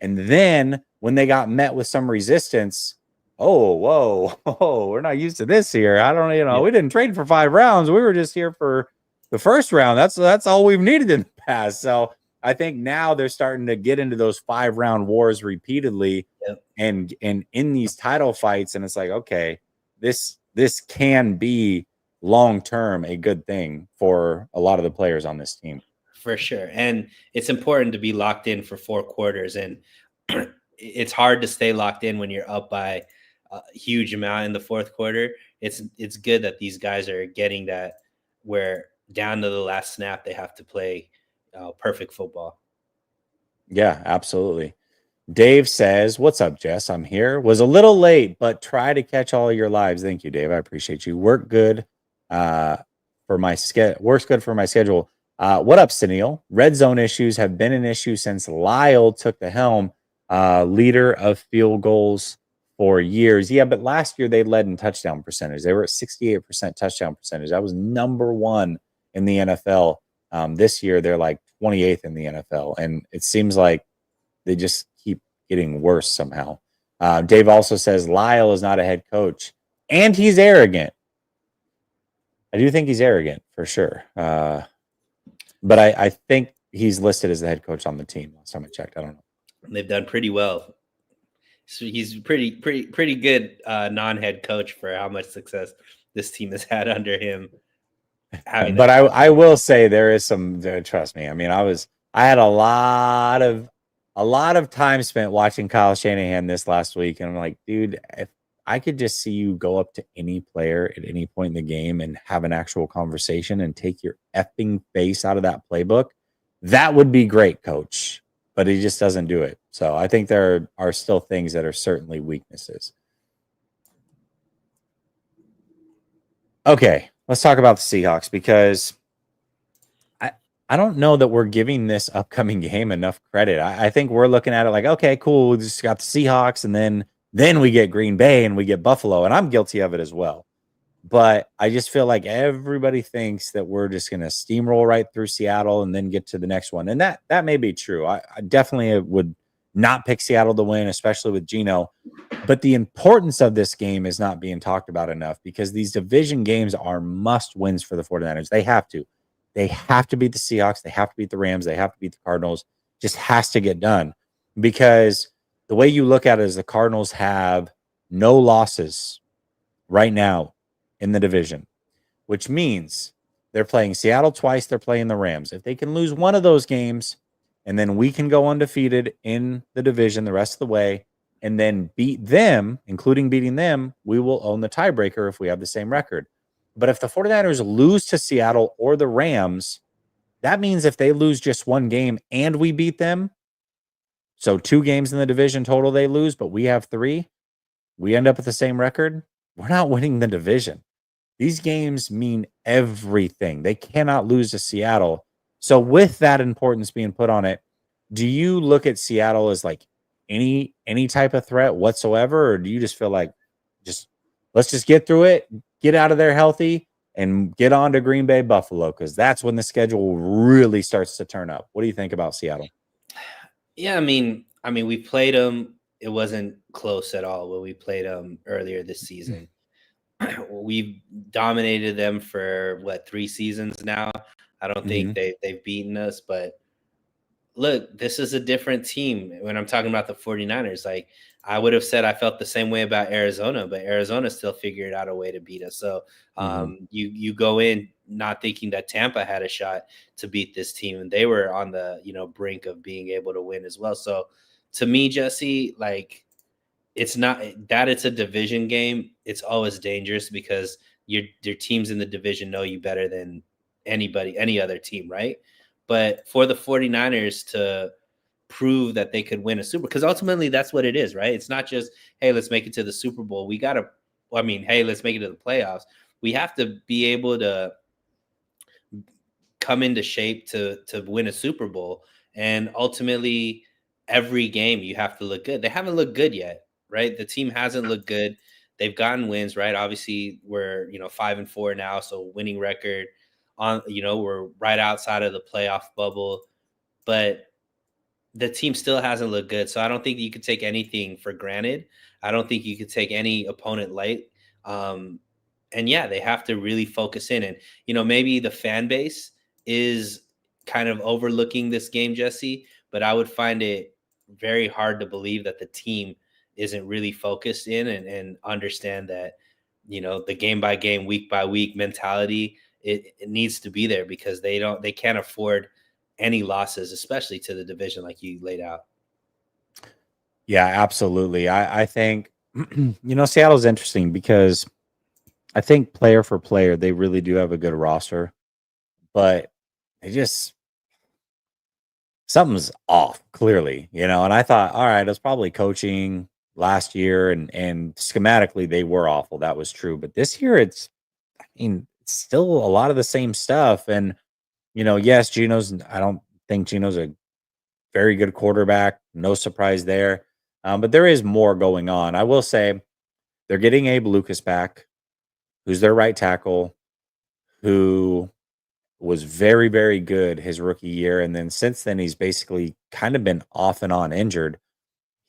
And then when they got met with some resistance, we're not used to this here. I don't, we didn't trade for 5 rounds. We were just here for the first round. That's all we've needed in the past. So I think now they're starting to get into those 5-round wars repeatedly, and in these title fights. And it's like, okay, this can be long-term a good thing for a lot of the players on this team. For sure. And it's important to be locked in for 4 quarters. And it's hard to stay locked in when you're up by a huge amount in the 4th quarter. It's good that these guys are getting that, where down to the last snap, they have to play perfect football. Yeah, absolutely. Dave says, what's up, Jess? I'm here. Was a little late, but try to catch all your lives. Thank you, Dave. I appreciate you. Works good for my schedule. What up, Sunil? Red zone issues have been an issue since Lyle took the helm, leader of field goals for years. Yeah, but last year they led in touchdown percentage. They were at 68% touchdown percentage. That was number 1 in the NFL. This year they're like 28th in the NFL, and it seems like they just keep getting worse somehow. Dave also says Lyle is not a head coach, and he's arrogant. I do think he's arrogant for sure. But I think he's listed as the head coach on the team. Last time I checked, I don't know. They've done pretty well. So he's pretty good non-head coach for how much success this team has had under him. But I will say there is some. Trust me. I mean, I had a lot of time spent watching Kyle Shanahan this last week, and I'm like, dude, if I could just see you go up to any player at any point in the game and have an actual conversation and take your effing face out of that playbook, that would be great, coach. But he just doesn't do it. So I think there are still things that are certainly weaknesses. Okay, let's talk about the Seahawks because I I don't know that we're giving this upcoming game enough credit. I think we're looking at it like, okay, cool, we just got the Seahawks, and then we get Green Bay and we get Buffalo, and I'm guilty of it as well. But I just feel like everybody thinks that we're just going to steamroll right through Seattle and then get to the next one, and that may be true. I definitely would not pick Seattle to win, especially with Geno. But the importance of this game is not being talked about enough because these division games are must wins for the 49ers. They have to. They have to beat the Seahawks. They have to beat the Rams. They have to beat the Cardinals. Just has to get done because the way you look at it is the Cardinals have no losses right now in the division, which means they're playing Seattle twice. They're playing the Rams. If they can lose one of those games, and then we can go undefeated in the division the rest of the way, and then beat them, including beating them, we will own the tiebreaker if we have the same record. But if the 49ers lose to Seattle or the Rams, that means if they lose just one game and we beat them, so 2 games in the division total they lose, but we have 3, we end up with the same record. We're not winning the division. These games mean everything. They cannot lose to Seattle. So with that importance being put on it, do you look at Seattle as like any type of threat whatsoever, or do you just feel like just let's just get through it, get out of there healthy, and get on to Green Bay Buffalo because that's when the schedule really starts to turn up. What do you think about Seattle? Yeah, I mean, we played them. It wasn't close at all when we played them earlier this season. We've dominated them for what 3 seasons now. I don't Mm-hmm. think they've beaten us, but look, this is a different team. When I'm talking about the 49ers, like I would have said I felt the same way about Arizona, but Arizona still figured out a way to beat us. So Mm-hmm. you go in not thinking that Tampa had a shot to beat this team, and they were on the brink of being able to win as well. So to me, Jesse, like it's not that it's a division game. It's always dangerous because your teams in the division know you better than any other team, right? But for the 49ers to prove that they could win a super, because ultimately that's what it is, right? It's not just, hey, let's make it to the Super Bowl. We gotta, I mean, hey, let's make it to the playoffs. We have to be able to come into shape to win a Super Bowl. And ultimately, every game you have to look good. They haven't looked good yet, right? The team hasn't looked good. They've gotten wins, right? Obviously, we're 5-4 now, so winning record on we're right outside of the playoff bubble, but the team still hasn't looked good. So I don't think you could take anything for granted. I don't think you could take any opponent light. Um, and yeah, they have to really focus in. And maybe the fan base is kind of overlooking this game, Jesse. But I would find it very hard to believe that the team isn't really focused in and understand that the game by game, week by week mentality. It needs to be there because they can't afford any losses, especially to the division like you laid out. Yeah, absolutely. I think Seattle's interesting because I think player for player, they really do have a good roster, but they just something's off clearly, and I thought, all right, it's probably coaching last year and schematically they were awful. That was true. But this year it's still a lot of the same stuff. And, yes, I don't think Gino's a very good quarterback. No surprise there. But there is more going on. I will say they're getting Abe Lucas back, who's their right tackle, who was very, very good his rookie year. And then since then, he's basically kind of been off and on injured.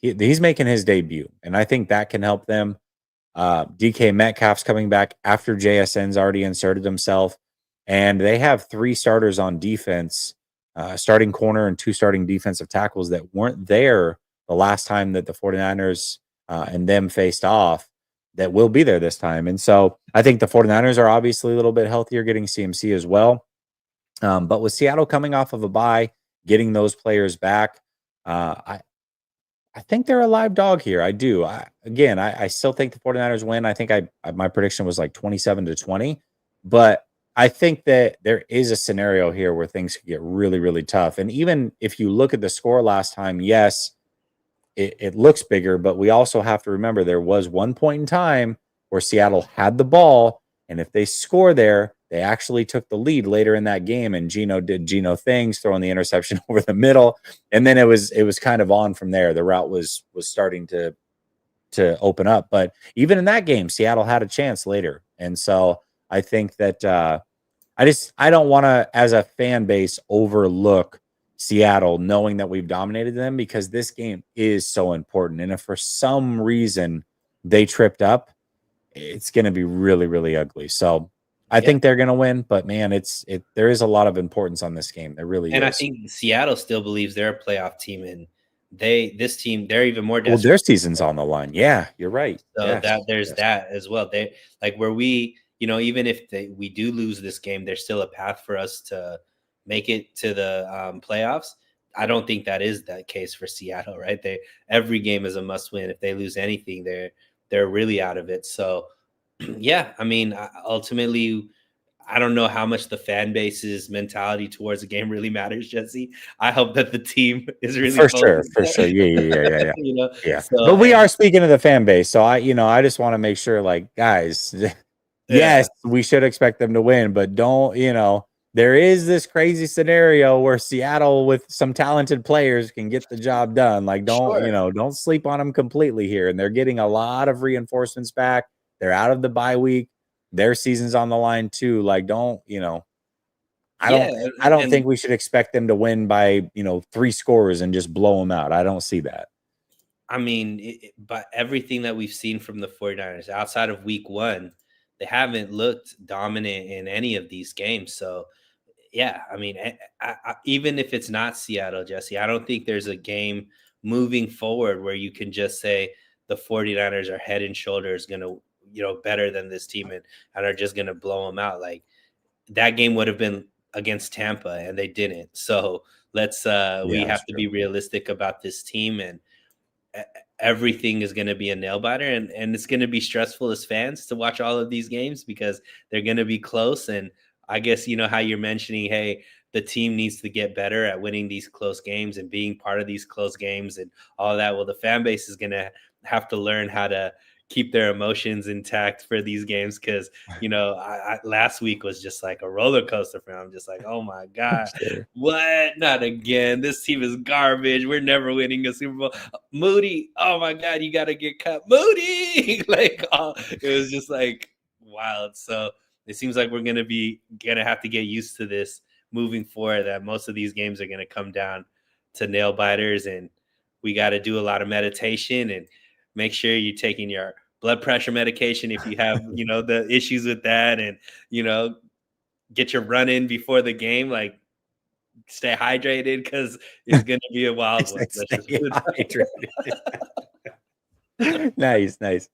He's making his debut, and I think that can help them. DK Metcalf's coming back after JSN's already inserted himself, and they have 3 starters on defense, starting corner and 2 starting defensive tackles that weren't there the last time that the 49ers and them faced off that will be there this time. And so I think the 49ers are obviously a little bit healthier, getting CMC as well. But with Seattle coming off of a bye, getting those players back, I think they're a live dog here. I do. I still think the 49ers win. I think my prediction was like 27-20, but I think that there is a scenario here where things could get really, really tough. And even if you look at the score last time, yes, it looks bigger, but we also have to remember there was one point in time where Seattle had the ball And if they score there, they actually took the lead later in that game, and Geno did Geno things, throwing the interception over the middle, and then it was kind of on from there. The route was starting to open up, but even in that game, Seattle had a chance later, and so I think that I don't want to, as a fan base, overlook Seattle, knowing that we've dominated them, because this game is so important, and if for some reason they tripped up, it's going to be really, really ugly. So I think they're going to win, but man, there is a lot of importance on this game. There really And I is. think Seattle still believes they're a playoff team, and this team, they're even more Well, desperate. their season's on the line. Yeah, you're right. So Yes, that there's yes. that as well. They like where we, even if we do lose this game, there's still a path for us to make it to the playoffs. I don't think that is that case for Seattle, right? Every game is a must win. If they lose anything, they're really out of it. So yeah, I mean, ultimately, I don't know how much the fan base's mentality towards the game really matters, Jesse. I hope that the team is really For sure, focused. for sure. Yeah. Yeah. So But we are speaking of the fan base. So I just want to make sure, like, guys, yeah, yes, we should expect them to win, but don't, there is this crazy scenario where Seattle with some talented players can get the job done. Like, don't, sure. don't sleep on them completely here. And they're getting a lot of reinforcements back. They're out of the bye week. Their season's on the line too. Like, don't, I Yeah, don't I don't and think we should expect them to win by, 3 scores and just blow them out. I don't see that. I mean, but everything that we've seen from the 49ers outside of week 1, they haven't looked dominant in any of these games. So, yeah, I mean, even if it's not Seattle, Jesse, I don't think there's a game moving forward where you can just say the 49ers are head and shoulders going to, better than this team, and are just going to blow them out. Like, that game would have been against Tampa, and they didn't. So we Yeah, have that's to true. be realistic about this team, and everything is going to be a nail biter, and it's going to be stressful as fans to watch all of these games because they're going to be close. And I guess how you're mentioning, hey, the team needs to get better at winning these close games and being part of these close games and all that. Well, the fan base is going to have to learn how to keep their emotions intact for these games, because last week was just like a roller coaster for them. I'm just like, oh my god, Sure. what? Not again. This team is garbage. We're never winning a Super Bowl. Moody, oh my god, you got to get cut, Moody. It was just like wild. So it seems like we're gonna have to get used to this moving forward, that most of these games are gonna come down to nail biters, and we got to do a lot of meditation and make sure you're taking your blood pressure medication if you have the issues with that, and get your run in before the game. Like, stay hydrated, because it's going to be a wild one. Let's just Stay put it hydrated. Nice.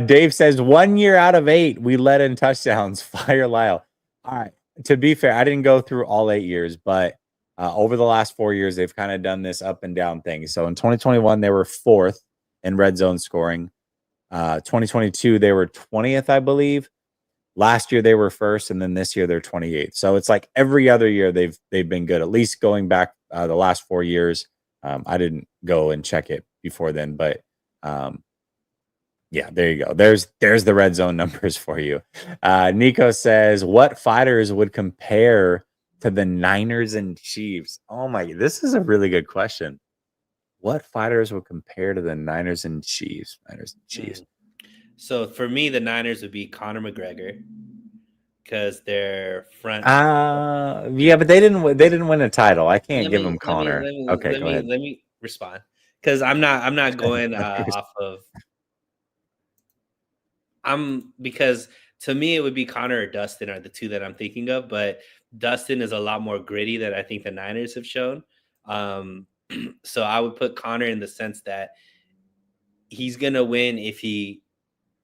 Dave says 1 year out of 8 we let in touchdowns. Fire Lyle. All right. To be fair, I didn't go through all 8 years, but over the last 4 years, they've kind of done this up and down thing. So in 2021, they were 4th in red zone scoring. 2022, they were 20th, I believe. Last year they were 1st, and then this year they're 28th. So it's like every other year they've been good. At least going back the last 4 years. I didn't go and check it before then, but yeah, there you go. There's the red zone numbers for you. Nico says, what fighters would compare to the Niners and Chiefs? Oh my, this is a really good question. What fighters would compare to the Niners and Chiefs? So for me, the Niners would be Conor McGregor, because they're front. Yeah, but they didn't win a title. I can't Let give me them let me Connor. let me Okay, let go me ahead. let me respond, because I'm not going off of. Because to me it would be Connor or Dustin are the two that I'm thinking of, but Dustin is a lot more gritty than I think the Niners have shown. Um, so I would put Connor in the sense that he's gonna win if he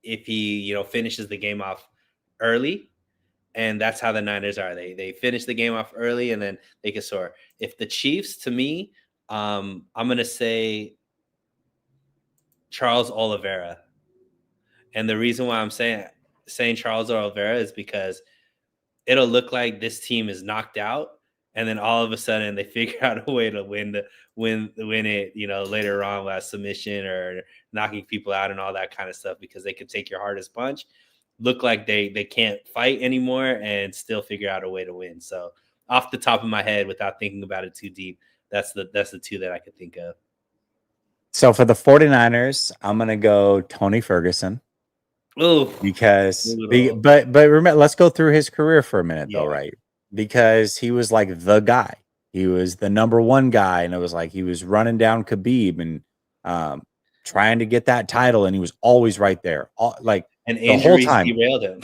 finishes the game off early, and that's how the Niners are. They finish the game off early, and then they can soar. If the Chiefs, to me, I'm gonna say Charles Oliveira, and the reason why I'm saying Charles Oliveira is because it'll look like this team is knocked out, and then all of a sudden they figure out a way to win it, later on with submission or knocking people out and all that kind of stuff, because they can take your hardest punch. look like they can't fight anymore and still figure out a way to win. So off the top of my head, without thinking about it too deep, that's the two that I could think of. So for the 49ers, I'm going to go Tony Ferguson Oh, because brutal. but remember, let's go through his career for a minute though, Yeah. right? Because he was like the guy. He was the number one guy, and it was like he was running down Khabib and um, trying to get that title, and he was always right there, like And the whole injuries time. derailed him.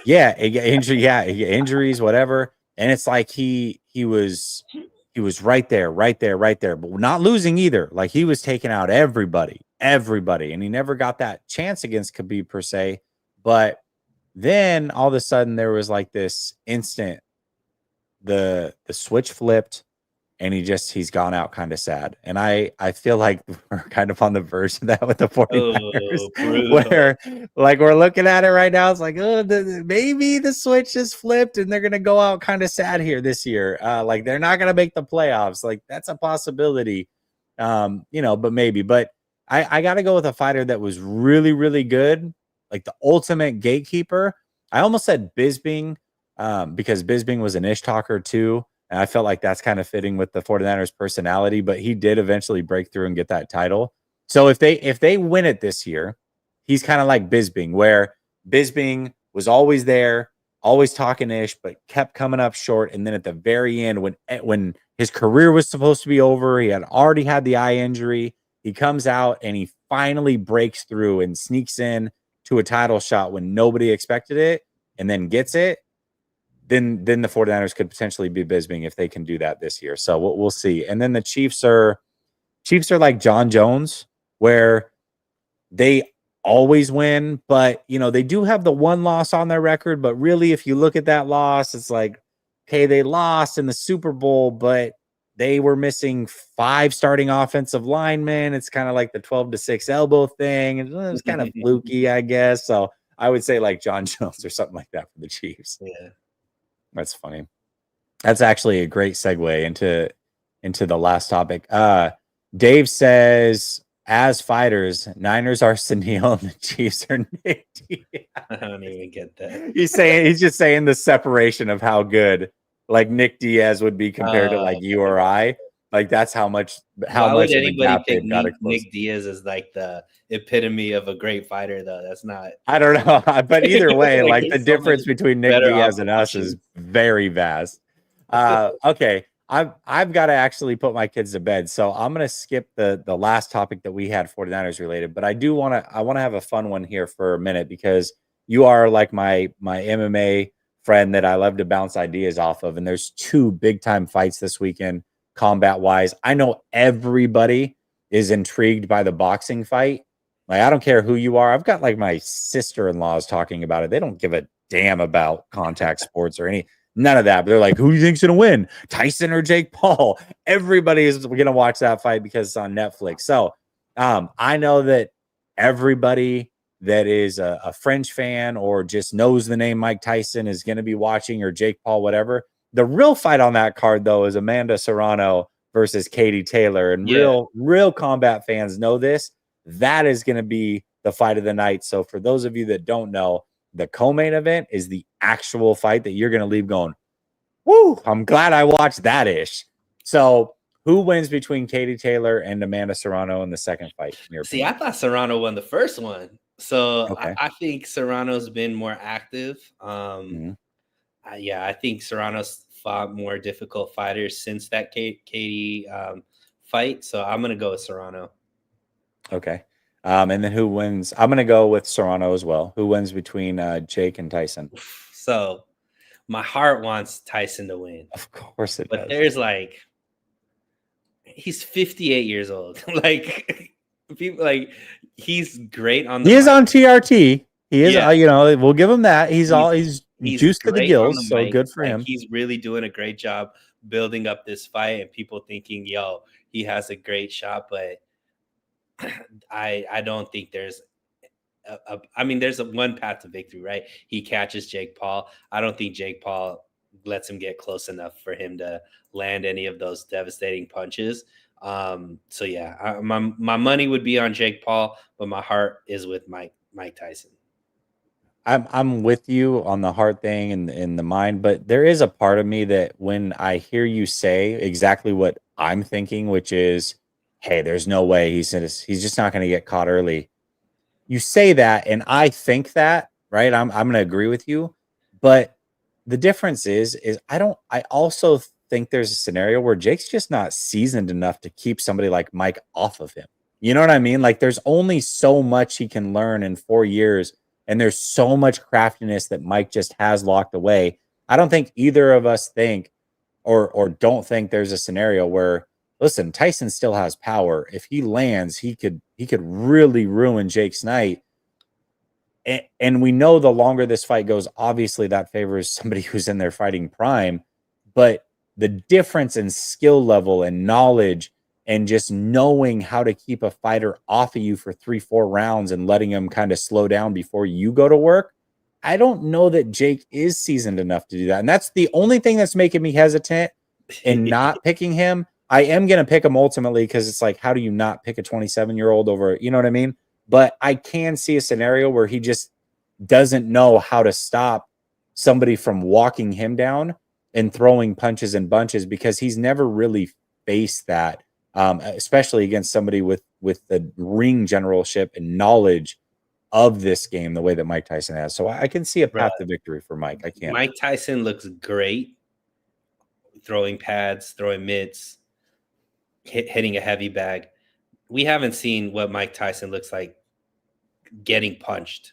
Yeah, he get injuries, whatever. And it's like he was right there, right there, right there, but not losing either. Like he was taking out everybody, everybody, and he never got that chance against Khabib per se. But then all of a sudden there was like this instant, the switch flipped, and he's gone out kind of sad. And I feel like we're kind of on the verge of that with the 49ers, Oh, brutal. where like we're looking at it right now. It's like, oh, maybe the switch is flipped and they're gonna go out kind of sad here this year. Like they're not gonna make the playoffs. Like that's a possibility. But maybe. But I gotta go with a fighter that was really, really good, like the ultimate gatekeeper. I almost said Bisping, because Bisping was an ish talker too. And I felt like that's kind of fitting with the 49ers personality, but he did eventually break through and get that title. So if they win it this year, he's kind of like Bisping, where Bisping was always there, always talking ish, but kept coming up short. And then at the very end, when his career was supposed to be over, he had already had the eye injury. He comes out and he finally breaks through and sneaks in to a title shot when nobody expected it, and then gets it. Then the 49ers could potentially be Bisping if they can do that this year. So we'll see. And then the Chiefs are like John Jones, where they always win, but they do have the one loss on their record. But really, if you look at that loss, it's like, okay, they lost in the Super Bowl, but they were missing 5 starting offensive linemen. It's kind of like the 12-6 elbow thing. It was kind of fluky, I guess. So I would say like John Jones or something like that for the Chiefs. Yeah. That's funny. That's actually a great segue into the last topic. Dave says, as fighters, Niners are Sunil and the Chiefs are Nick Diaz. I don't even get that. He's just saying the separation of how good like Nick Diaz would be compared to like you or I. Like that's how much Why would of a anybody gap pick they've got to close. Nick Diaz as like the epitome of a great fighter, though? That's not. I don't know, but either way, Like like the there's so much difference between Nick better Diaz and us is options. very vast. Okay, I've got to actually put my kids to bed, so I'm gonna skip the last topic that we had 49ers related. But I want to have a fun one here for a minute, because you are like my MMA friend that I love to bounce ideas off of, and there's 2 big time fights this weekend, combat wise. I know everybody is intrigued by the boxing fight. Like, I don't care who you are. I've got like my sister-in-laws talking about it. They don't give a damn about contact sports or none of that. But they're like, who do you think's gonna win? Tyson or Jake Paul? Everybody is gonna watch that fight because it's on Netflix. So I know that everybody that is a French fan or just knows the name Mike Tyson is gonna be watching, or Jake Paul, whatever. The real fight on that card, though, is Amanda Serrano versus Katie Taylor. And Yeah. real combat fans know this. That is going to be the fight of the night. So for those of you that don't know, the co-main event is the actual fight that you're going to leave going, woo, I'm glad I watched that ish. So who wins between Katie Taylor and Amanda Serrano in the second fight? See, I thought Serrano won the first one. So Okay. I think Serrano's been more active. Mm-hmm. I think Serrano's fought more difficult fighters since that Katie fight. So I'm going to go with Serrano. Okay. And then who wins? I'm going to go with Serrano as well. Who wins between Jake and Tyson? So my heart wants Tyson to win. Of course it but does. There's like, he's 58 years old. Like, people like, he's great on the He is mic. on TRT. He is, we'll give him that. He's juiced to the gills. So good for him. He's really doing a great job building up this fight, and people thinking, yo, he has a great shot. But I don't think there's there's one path to victory, right? He catches Jake Paul. I don't think Jake Paul lets him get close enough for him to land any of those devastating punches. So yeah, my money would be on Jake Paul, but my heart is with Mike Tyson. I'm with you on the heart thing and in the mind, but there is a part of me that when I hear you say exactly what I'm thinking, which is, "Hey, there's no way he's just not going to get caught early." You say that, and I think that, right? I'm going to agree with you, but the difference is I also think there's a scenario where Jake's just not seasoned enough to keep somebody like Mike off of him. You know what I mean? Like there's only so much he can learn in 4 years, and there's so much craftiness that Mike just has locked away. I don't think either of us think or don't think there's a scenario where, listen, Tyson still has power. If he lands, he could really ruin Jake's night. And we know the longer this fight goes, obviously that favors somebody who's in their fighting prime. But the difference in skill level and knowledge and just knowing how to keep a fighter off of you for 3, 4 rounds and letting him kind of slow down before you go to work, I don't know that Jake is seasoned enough to do that. And that's the only thing that's making me hesitant in not picking him. I am going to pick him ultimately because it's like, how do you not pick a 27-year-old over, you know what I mean? But I can see a scenario where he just doesn't know how to stop somebody from walking him down and throwing punches and bunches because he's never really faced that, especially against somebody with the ring generalship and knowledge of this game the way that Mike Tyson has. So I can see a Bruh, path to victory for Mike. I can. Mike Tyson looks great throwing pads, throwing mitts, hitting a heavy bag. We haven't seen what Mike Tyson looks like getting punched.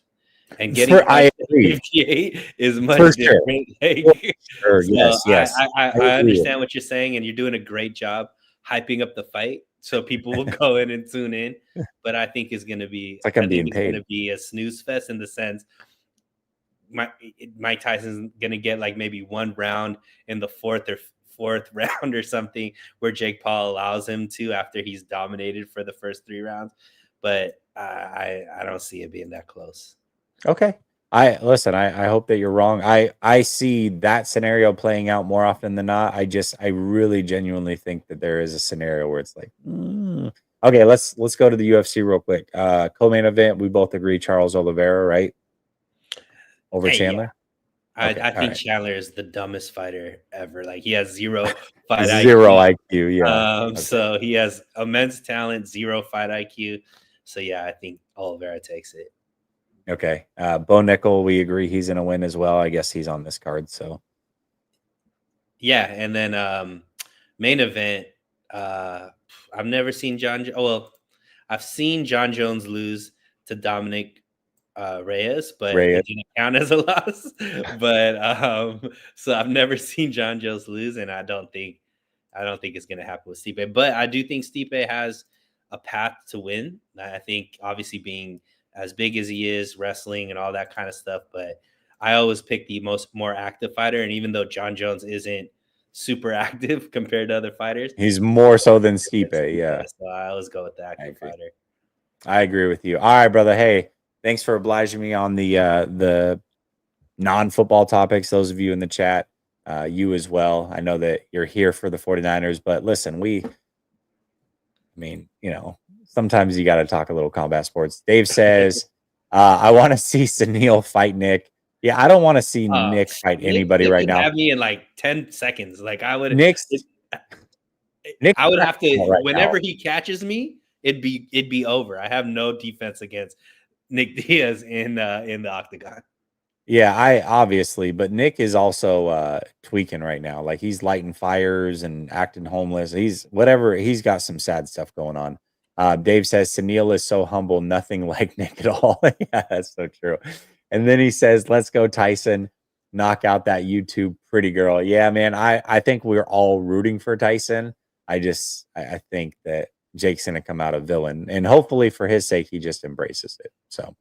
And getting I punched at agree 58 is much for sure. different. For Like, sure. so Yes. Yes. I I agree with understand what you're saying, and you're doing a great job hyping up the fight so people will you. go in and tune in. But It's like I'm being it's paid. gonna be a snooze fest in the sense Mike Tyson's gonna get like maybe one round in the fourth round or something where Jake Paul allows him to after he's dominated for the first 3 rounds. But I don't see it being that close. Okay. I listen, I hope that you're wrong. I see that scenario playing out more often than not. I really genuinely think that there is a scenario where it's like, okay, let's go to the UFC real quick. Co-main event, we both agree Charles Oliveira, right? Over Hey, yeah. Chandler? Okay, I all think right. Chandler is the dumbest fighter ever. Like he has zero fight Zero IQ. IQ, yeah. Okay. So he has immense talent, zero fight IQ. So yeah, I think Oliveira takes it. Okay. Bo Nickel, we agree he's gonna win as well. I guess he's on this card, so Yeah, and then main event. Uh, I've never seen well, I've seen John Jones lose to Dominic Reyes, but Ray. it didn't count as a loss. But so I've never seen John Jones lose, and I don't think it's going to happen with Stipe. But I do think Stipe has a path to win. I think obviously being as big as he is, wrestling and all that kind of stuff. But I always pick the more active fighter, and even though John Jones isn't super active compared to other fighters, He's more so than Stipe, Stipe, yeah. so I always go with the I active agree. fighter. I agree with you. All right, brother. Hey, thanks for obliging me on the non-football topics. Those of you in the chat, you as well. I know that you're here for the 49ers, but listen, I mean, sometimes you got to talk a little combat sports. Dave says, I want to see Sunil fight Nick. Yeah, I don't want to see Nick fight anybody Nick right could now. have me in like 10 seconds. Like Nick's Nick's I would have to right now. whenever he catches me, it'd be over. I have no defense against Nick Diaz in the octagon. Yeah, I obviously, but Nick is also tweaking right now. Like he's lighting fires and acting homeless. He's got some sad stuff going on. Dave says Sunil is so humble, nothing like Nick at all. Yeah, that's so true. And then he says, let's go, Tyson. Knock out that YouTube pretty girl. Yeah, man. I think we're all rooting for Tyson. I think that Jake's gonna come out a villain. And hopefully for his sake, he just embraces it. So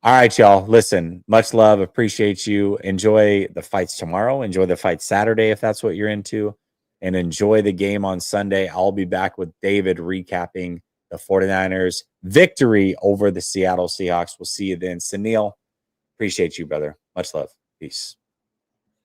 all right, y'all. Listen, much love. Appreciate you. Enjoy the fights tomorrow. Enjoy the fight Saturday if that's what you're into. And enjoy the game on Sunday. I'll be back with David recapping the 49ers victory over the Seattle Seahawks. We'll see you then. Sunil, appreciate you, brother. Much love. Peace.